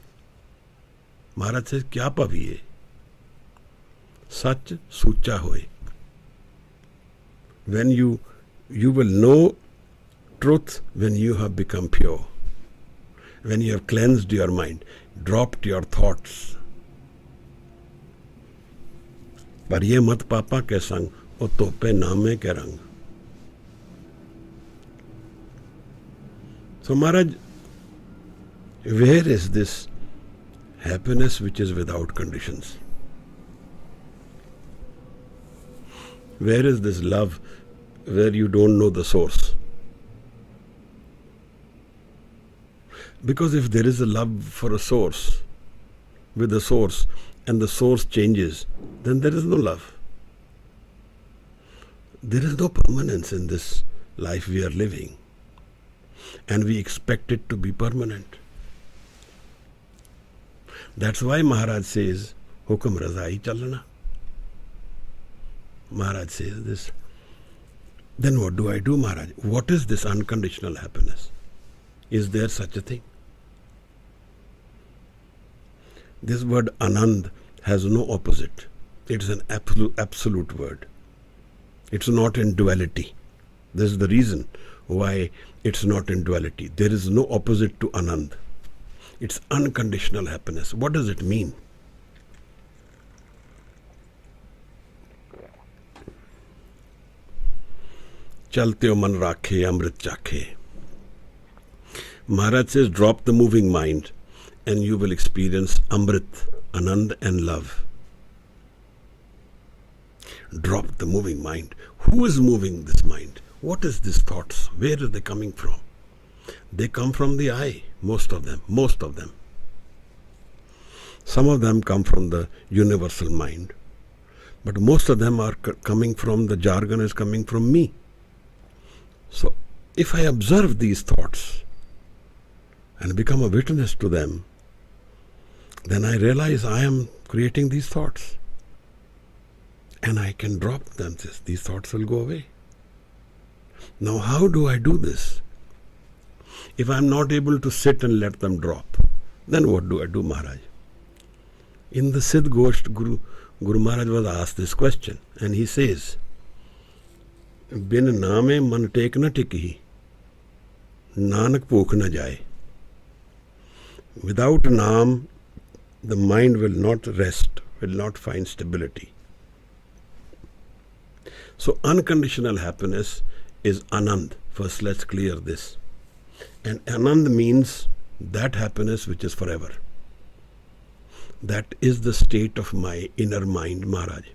Maharaj says, Kya pav ye? Sach sucha hoye. When you will know truth when you have become pure. When you have cleansed your mind, dropped your thoughts. पर ये मत पापा के संग ओ तोपे नामे के रंग. So Maharaj, where is this happiness which is without conditions? Where is this love where you don't know the source? Because if there is a love for a source, with the source, and the source changes, then there is no love. There is no permanence in this life we are living. And we expect it to be permanent. That's why Maharaj says, Hukam Razai Chalana. Maharaj says this. Then what do I do, Maharaj? What is this unconditional happiness? Is there such a thing? This word Anand has no opposite. It's an absolute word. It's not in duality. This is the reason why it's not in duality. There is no opposite to Anand. It's unconditional happiness. What does it mean? Chalte man rakhe amrit chakhe. Maharaj says, drop the moving mind and you will experience Amrit, Anand and love. Drop the moving mind. Who is moving this mind? What is these thoughts? Where are they coming from? They come from the I, most of them. Some of them come from the universal mind. But most of them are coming from, the jargon is coming from me. So, if I observe these thoughts and become a witness to them, then I realize I am creating these thoughts. And I can drop them. These thoughts will go away. Now, how do I do this? If I am not able to sit and let them drop, then what do I do, Maharaj? In the Siddh Gosht, Guru Maharaj was asked this question, and he says, Bin naame man tek na tikhi, Nanak pukh na jaye. Without Naam, the mind will not rest, will not find stability. So unconditional happiness is Anand. First let's clear this. And Anand means that happiness which is forever. That is the state of my inner mind, Maharaj.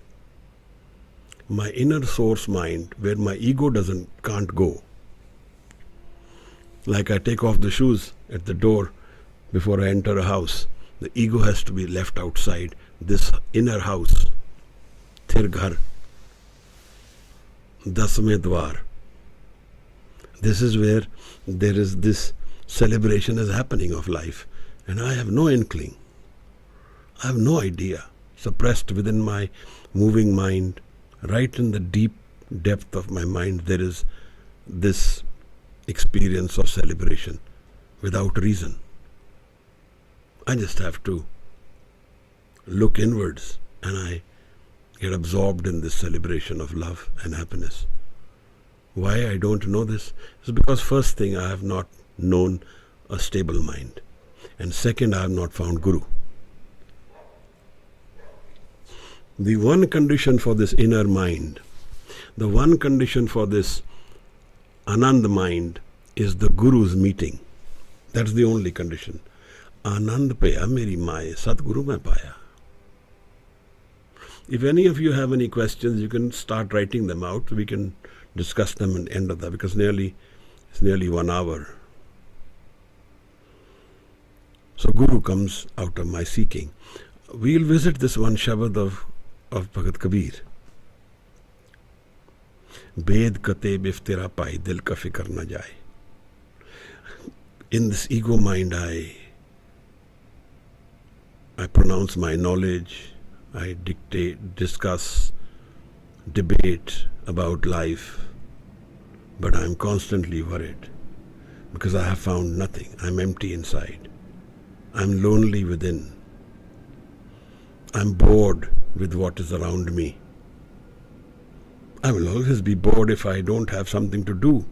My inner source mind, where my ego can't go. Like I take off the shoes at the door before I enter a house. The ego has to be left outside. This inner house, Thir Ghar, Dasme Dwar. This is where there is this celebration is happening of life. And I have no inkling. I have no idea. Suppressed within my moving mind, right in the deep depth of my mind, there is this experience of celebration without reason. I just have to look inwards and I get absorbed in this celebration of love and happiness. Why I don't know this is because first thing, I have not known a stable mind, and second, I have not found Guru. The one condition for this inner mind, the one condition for this Anand mind is the Guru's meeting. That's the only condition. Anand paya meri maaye, Satguru mein paya. If any of you have any questions, you can start writing them out. We can discuss them at the end of that, because it's nearly 1 hour. So Guru comes out of my seeking. We'll visit this one Shabad of Bhagat Kabir. Bed kate biftera pai dil ka fikr na jaye. In this ego mind, I pronounce my knowledge, I discuss, debate about life, but I'm constantly worried because I have found nothing. I'm empty inside. I'm lonely within. I'm bored with what is around me. I will always be bored if I don't have something to do.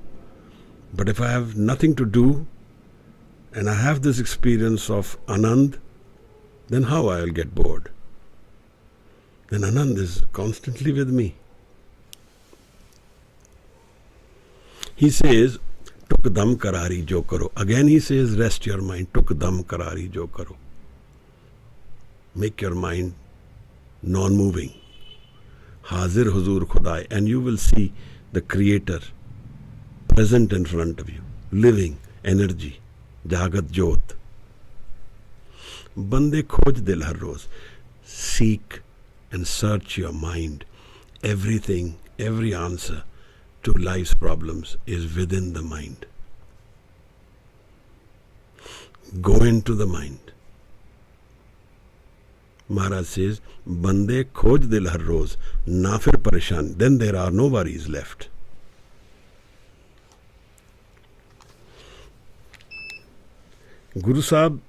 But if I have nothing to do, and I have this experience of Anand, then how I'll get bored? Then Anand is constantly with me. He says, Tuk dam karari jo karo. Again he says, rest your mind. Tuk dam karari jo karo. Make your mind non-moving. Hazir huzur khudai. And you will see the Creator present in front of you. Living energy. Jagat Jot. Bande khoj dil har roz. Seek and search your mind. Everything, every answer to life's problems is within the mind. Go into the mind. Maharaj says, Bande khoj dil har roz, na fir pareshan. Then there are no worries left. Guru Sahib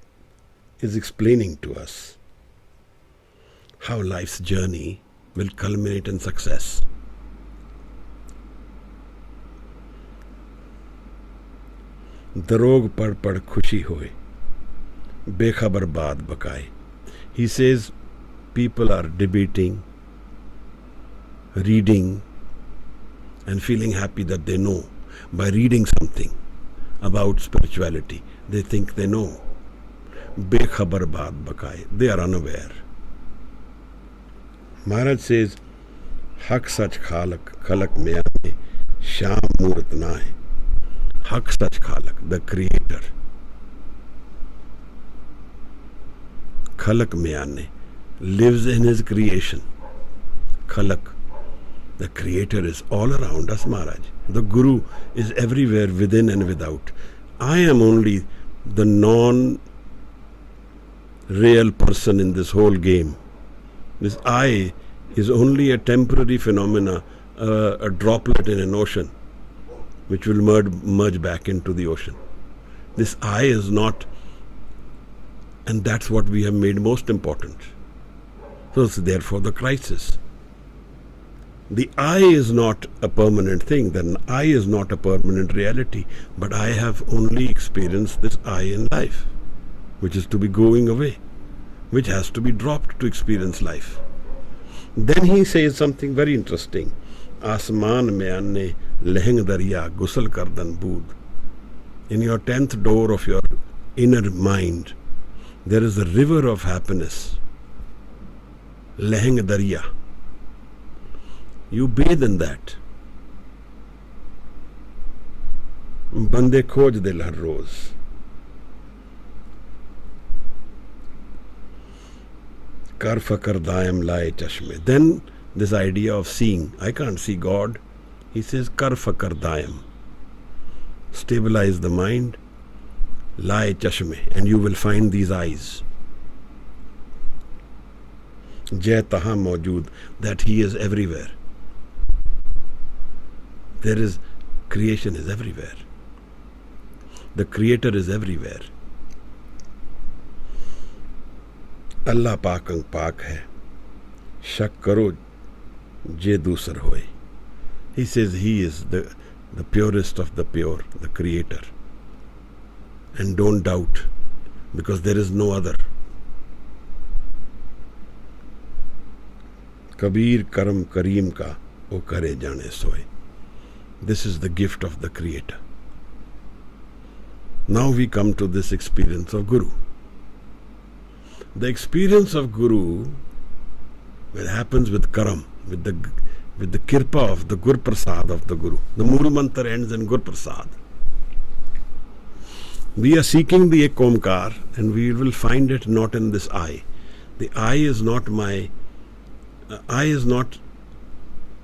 is explaining to us how life's journey will culminate in success. Darog pad khushi hoye, bekhabar baat bakaye. He says people are debating, reading, and feeling happy that they know. By reading something about spirituality, they think they know. Bekhabar baat bakaye. They are unaware. Maharaj says, Hak sach khalak mein aane, sham murat na hai. Hak sach khalak, the Creator. Khalak mein aane, lives in his creation. Khalak, the Creator is all around us, Maharaj. The Guru is everywhere, within and without. I am only the non-real person in this whole game. This I is only a temporary phenomena, a droplet in an ocean, which will merge back into the ocean. This I is not, and that's what we have made most important. So it's therefore the crisis. The I is not a permanent thing, then I is not a permanent reality, but I have only experienced this I in life, which is to be going away, which has to be dropped to experience life. Then he says something very interesting. Asman mein aanne leheng darya gusal kardan bood. In your 10th door of your inner mind, there is a river of happiness. Leheng darya. You bathe in that. Bande khoj dil har roz. Kar fakar daim laye chashme. Then this idea of seeing, I can't see God. He says kar fakar daim. Stabilize the mind. Laye chashme. And you will find these eyes. Jai taha maujood. That He is everywhere. There is, creation is everywhere. The Creator is everywhere. Allah paakang paak hai. Shak karo je dusar hoye. He says He is the purest of the pure, the Creator. And don't doubt, because there is no other. Kabir karam kareem ka, o kare jane soye. This is the gift of the Creator. Now we come to this experience of Guru. The experience of Guru It happens with Karam, with the Kirpa of the Gur Prasad of the Guru. The Mool Mantra ends in Gur Prasad. We are seeking the Ek Omkar, and we will find it not in this I. The I is not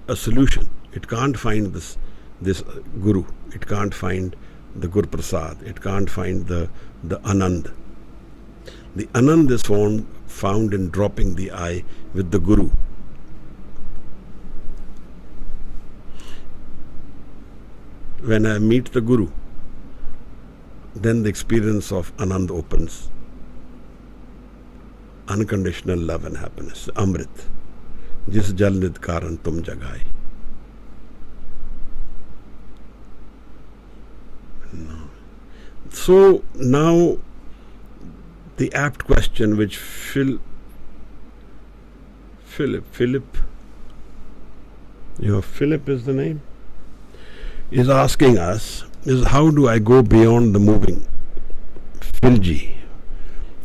a solution. It can't find this Guru. It can't find the Gur Prasad. It can't find the Anand. The Anand is found in dropping the I with the Guru. When I meet the Guru, then the experience of Anand opens. Unconditional love and happiness. Amrit. Jis jal nid karan tum jagaye. No. So now the apt question which Philip, Philip is the name, is asking us is how do I go beyond the moving? Philji.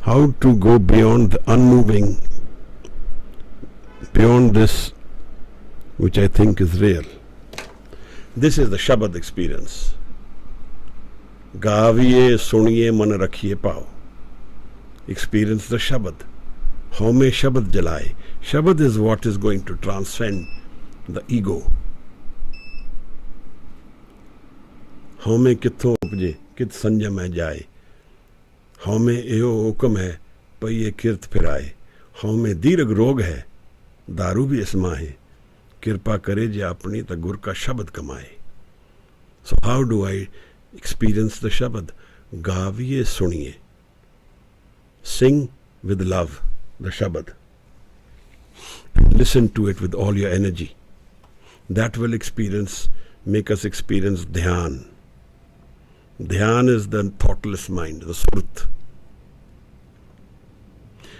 How to go beyond the unmoving, beyond this which I think is real. This is the Shabad experience. Gaviye suniye man rakhiye pao. Experience the Shabad. Haume Shabad jalaye. Shabad is what is going to transcend the ego. Haume kitho upje, kit sanjam hai jaye. हमें एहो हुक्म है पइये किरत फिराए हमें दीर्घ रोग है दारू भी इसमाहे कृपा करे जे अपनी त गुर का शब्द कमाए. So how do I experience the Shabad? गाविए सुनिए. Sing with love the Shabad. Listen to it with all your energy. That will make us experience Dhyan. Dhyan is the thoughtless mind, the Surat.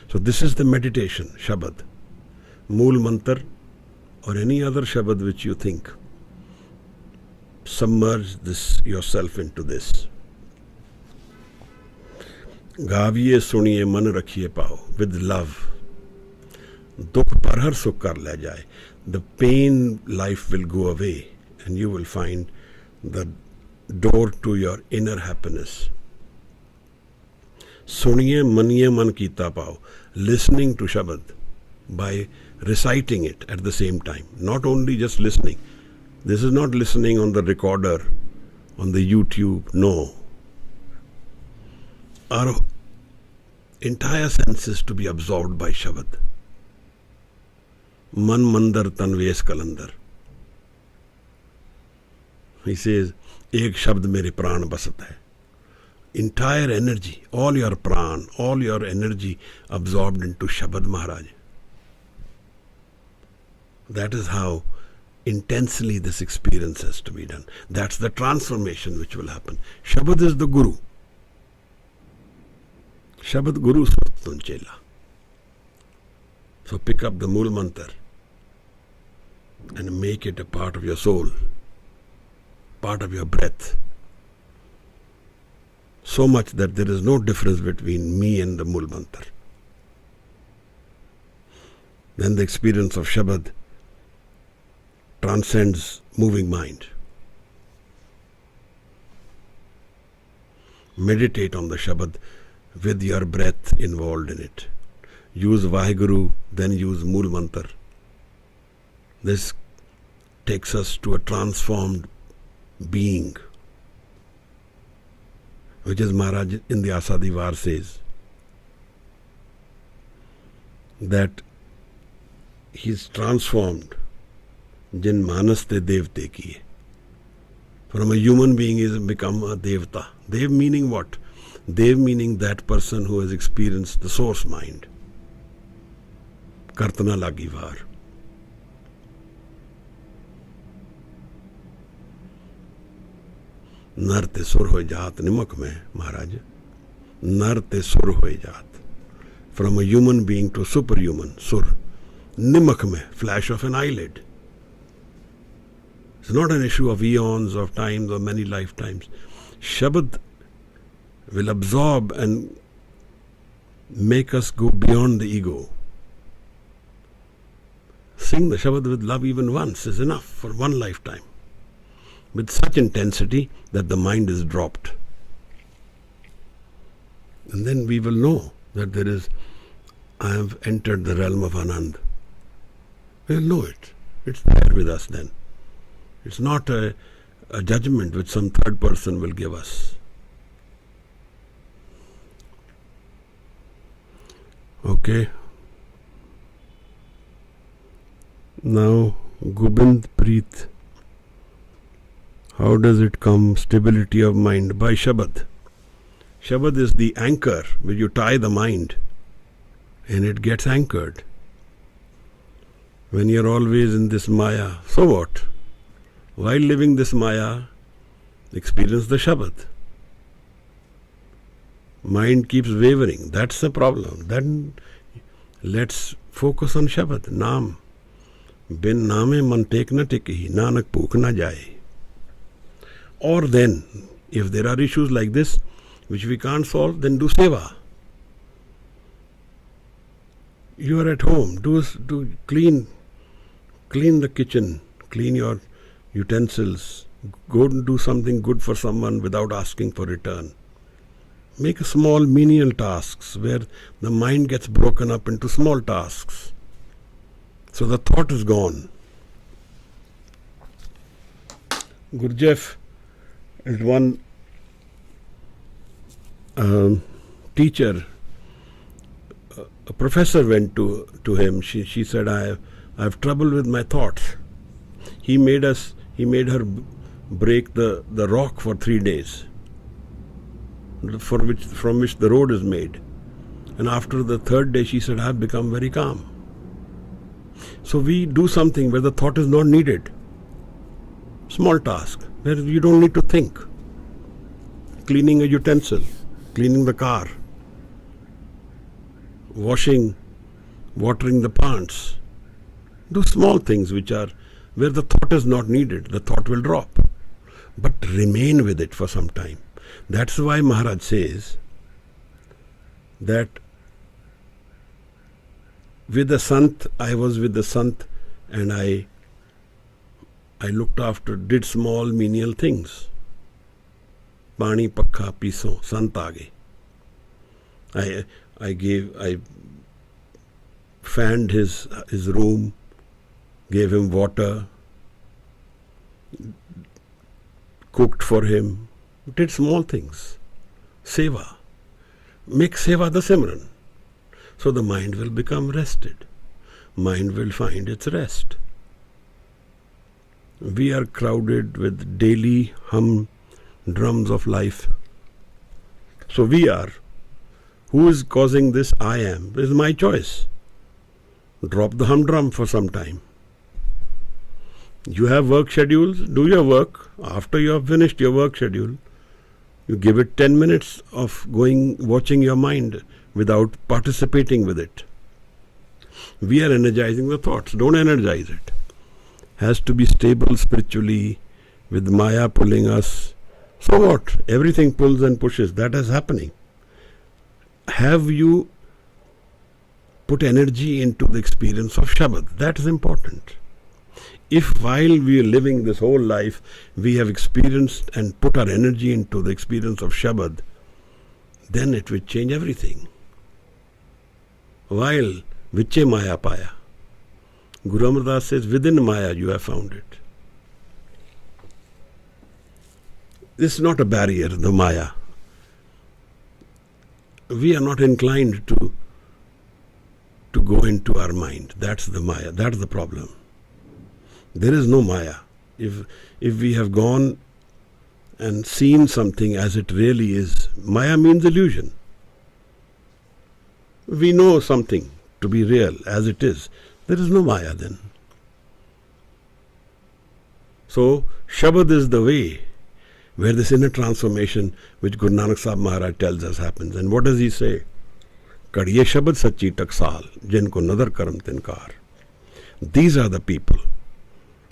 So this is the meditation, Shabad. Mool Mantar or any other Shabad which you think. Submerge yourself into this. Gaviye suniye man rakhiye pao, with love. Dukh par har sukh kar le jaye. The pain life will go away and you will find the door to your inner happiness. Suniye maniye man kita pao. Listening to Shabad by reciting it at the same time. Not only just listening. This is not listening on the recorder, on the YouTube. No. Our entire senses to be absorbed by Shabad. Man mandar tanves kalandar. He says, Ek shabd mere pran basat hai. Entire energy, all your pran, all your energy absorbed into Shabad Maharaj. That is how intensely this experience has to be done. That's the transformation which will happen. Shabad is the Guru. Shabad Guru Sutun Chela. So pick up the Mool Mantar and make it a part of your soul, part of your breath. So much that there is no difference between me and the Mool Mantar. Then the experience of Shabad transcends moving mind. Meditate on the Shabad with your breath involved in it. Use Vaheguru, then use Mool Mantar. This takes us to a transformed being, which is Maharaj in the Asadi Var says that he's transformed jin manas te devte kiye. From a human being he has become a devta. Dev meaning what? Dev meaning that person who has experienced the source mind. Kartana lagi var. नर ते सुर हो जात निमक में महाराज नर ते सुर हो जात. From a human being to superhuman, sur, nimak में, flash of an eyelid. It's not an issue of eons, of times, or many lifetimes. Shabad will absorb and make us go beyond the ego. Sing the Shabad with love even once is enough for one lifetime, with such intensity that the mind is dropped. And then we will know that I have entered the realm of Anand. We will know it. It's there with us then. It's not a judgment which some third person will give us. Okay. Now, Gobind Preet. How does it come? Stability of mind by Shabad. Shabad is the anchor where you tie the mind and it gets anchored. When you're always in this Maya, so what? While living this Maya, experience the Shabad. Mind keeps wavering. That's the problem. Then let's focus on Shabad, Naam. Bin Naame man tek na tikhi, Nanak puk na jaye. Or then, if there are issues like this, which we can't solve, then do seva. You are at home, do clean the kitchen, clean your utensils, go and do something good for someone without asking for return. Make small menial tasks where the mind gets broken up into small tasks. So the thought is gone. Gurdjieff is one teacher. A professor went to him. She said, I have trouble with my thoughts. He made her break the rock for 3 days, from which the road is made. And after the third day, she said, I have become very calm. So we do something where the thought is not needed. Small task, where you don't need to think. Cleaning a utensil, cleaning the car, watering the plants. Do small things where the thought is not needed. The thought will drop. But remain with it for some time. That's why Maharaj says that with the Sant, I was with the Sant and I looked after, did small menial things. Pani pakha piso, Sant aage. I fanned his room, gave him water, cooked for him, did small things. Seva. Make seva the Simran. So the mind will become rested. Mind will find its rest. We are crowded with daily humdrums of life. So we are. Who is causing this? I am. This is my choice. Drop the humdrum for some time. You have work schedules, do your work. After you have finished your work schedule, you give it 10 minutes of watching your mind without participating with it. We are energizing the thoughts. Don't energize it. Has to be stable spiritually, with Maya pulling us. So what? Everything pulls and pushes. That is happening. Have you put energy into the experience of Shabad? That is important. If while we are living this whole life, we have experienced and put our energy into the experience of Shabad, then it will change everything. While Viche Maya Paya, Guru Nanak says, within Maya you have found it. This is not a barrier, the Maya. We are not inclined to go into our mind. That's the Maya. That's the problem. There is no Maya. If we have gone and seen something as it really is, Maya means illusion. We know something to be real as it is. There is no Maya then. So, Shabad is the way where this inner transformation which Guru Nanak Sahib Maharaj tells us happens. And what does he say? Kadiye Shabad Sachi Taksal, Jinko Nadar Karam Tinkar. These are the people.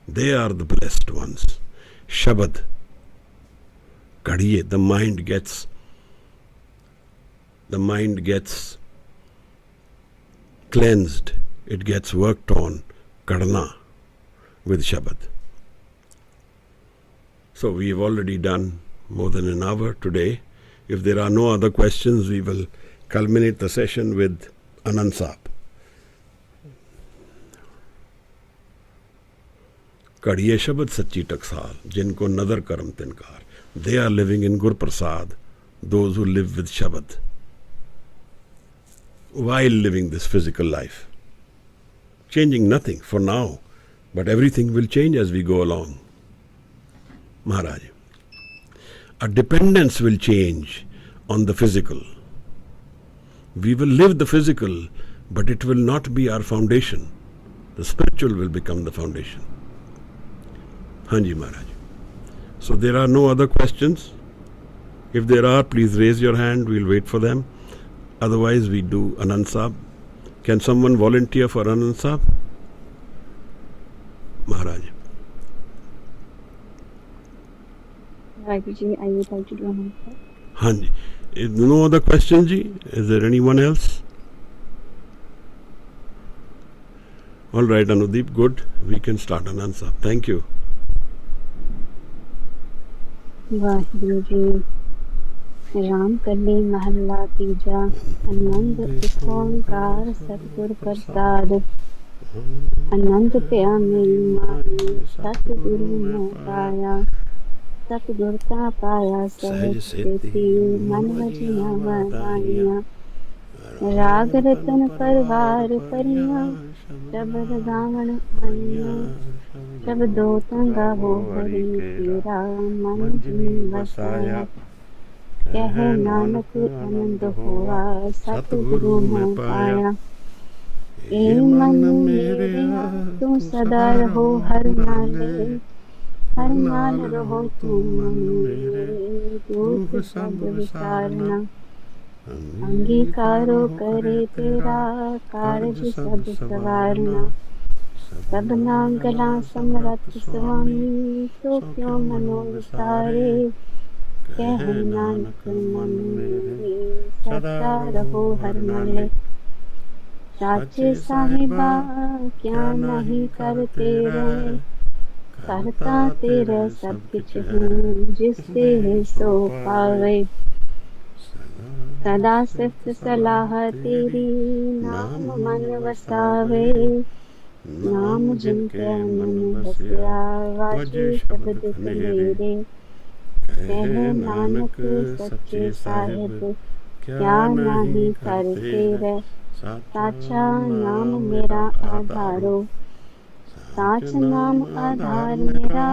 They are the blessed ones. Shabad. Kadiye, the mind gets cleansed. It gets worked on kadna with Shabad. So we have already done more than an hour today. If there are no other questions, we will culminate the session with Anand Sahib. Kadiye Shabad Sachi Taksal, Jinko Nadar Karam Tinkar. They are living in Gur Prasad, those who live with Shabad, while living this physical life. Changing nothing for now, but everything will change as we go along. Maharaj, our dependence will change on the physical. We will live the physical, but it will not be our foundation. The spiritual will become the foundation. Hanji Maharaj. So there are no other questions. If there are, please raise your hand. We'll wait for them. Otherwise, we do Anand Sahib. Can someone volunteer for Anand Sahib? Maharaj. Ji, I would like to do Anand Sahib. Hanji. If no other questions, ji? Is there anyone else? All right, Anudeep, good. We can start Anand Sahib. Thank you. Waheguru ji. Ram कली महला तीजा। आनंद एक ओंकार सतगुर प्रसाद। आनंद पिया मेरी माई सतगुरु ने पाया। सतगुर का पाया सहज सेती मन वजिया वदाइया। राग रतन परवार परिया शबद गावण आइया। शब्दो तंगा हो हरि तेरा मन जी बसाया। कह नानक आनंद हुआ सतगुरु में पाया। ए मन मेरे तू सदा रहो हर नाले। हर नाल रहो तू मन मेरे दुख सब विसारना। अंगीकारो करे तेरा कारज सब सवारना। सबना गला समरथ स्वामी तो क्यों मनो विसारे। कह नानक मन मेरे सदा रहो हर नाले। साचे साहिबा क्या नहीं करते रहे। करता तेरा सब कुछ हूँ जिससे सो पावे। सदा सिफ्त सलाह तेरी नाम मन वसावे। नाम जिनके मन बसया वाजे शब्द मेरे। कह नानक सच्चे साहिब क्या नहीं करते रह। साचा नाम मेरा आधारो। साच नाम आधार मेरा।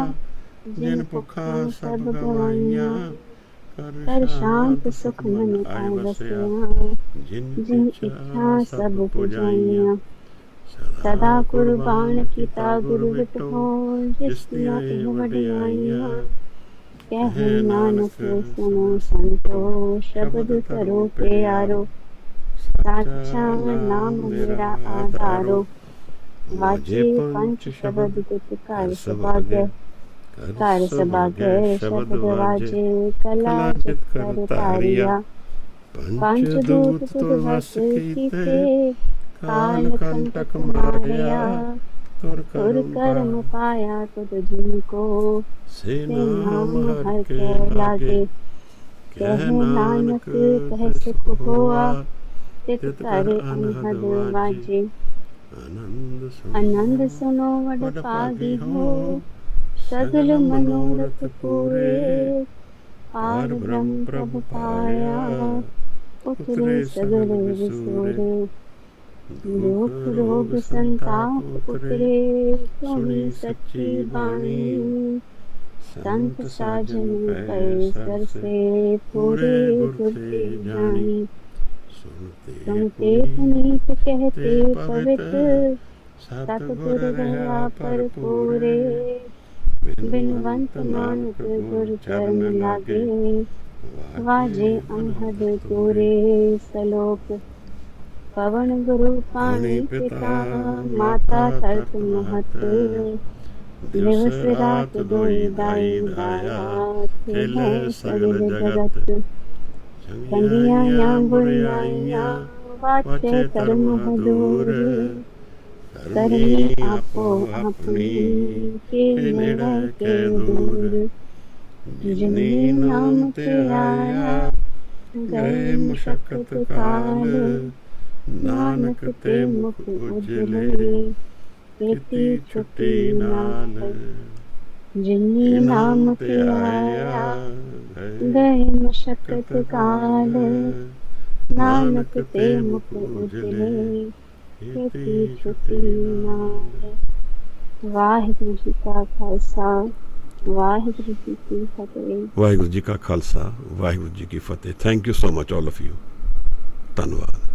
जिन पुखा सब गवाइया। कर शांत सुख मन आए बसिया। जिन इच्छा सब पुजाइया। सदा कुर्बान किता गुरु विटो जिसदियां इन वडियाइयां। कह नानक सुनो संतो शब्द करो प्यारो। साचा नाम मेरा आधारो। वाजे पंच शब्द गुत कर सभागे। कर सभागे शब्द वाजे कला जित कर तारिया। पंच दूत तुद वस कीते काल कंटक मारिया। तुर कर्म पाया तुद जिनको से नाम हर के लागे। कह नानक कह सुख होआ तित कर अनहद वाजे। आनंद सुनो वड पागी हो सगल मनोरथ पूरे। पार ब्रह्म प्रभ पाया उतरे सगल विसोरे। दुख रोग संताप उतरे सुनी सच्ची बाणी। संत साजन पे सर से पूरे गुरते जानी। सुनते पुनीत कहते पवित्र सतगुर रहा पर पूरे। बिनवंत नानक गुर चरण लागे। वाजे अनहद तोरे सलोक। पवन गुरु पानी पिता माता तर्क महत। दिवस रात दोई दाई दाया खेले सगल जगत। चंगियां या बुराइयां वाचे कर्म दूर। ਕਰਨੀ ਆਪੋ ਆਪਣੀ, ਕੇ ਨੇੜੇ ਕੇ ਦੂਰ। ਜਿਨੀ ਨਾਮ ਤੇ ਆਇਆ ਗਏ ਮੁਸ਼ਕਤ ਕਾਲ, ਨਾਨਕ ਤੇ ਮੁਖ ਉਜਲੇ ਕੀਤੀ ਛੁੱਟੀ ਨਾਲ। ਜਿਨੀ ਨਾਮ ਤੇ ਆਇਆ ਗਏ ਮੁਸ਼ਕਤ ਕਾਲ, ਨਾਨਕ ਤੇ ਮੁਖ ਉਜਲੇ ਕੀਤੀ ਛੁੱਟੀ ਨਾਲ। ਵਾਹਿਗੁਰੂ ਜੀ ਕਾ ਖਾਲਸਾ, ਵਾਹਿਗੁਰੂ ਜੀ ਕੀ ਫਤਿਹ। ਵਾਹਿਗੁਰੂ ਜੀ ਕਾ ਖਾਲਸਾ, ਵਾਹਿਗੁਰੂ ਜੀ ਕੀ ਫਤਿਹ। Thank you so much all of you. ਧੰਨਵਾਦ।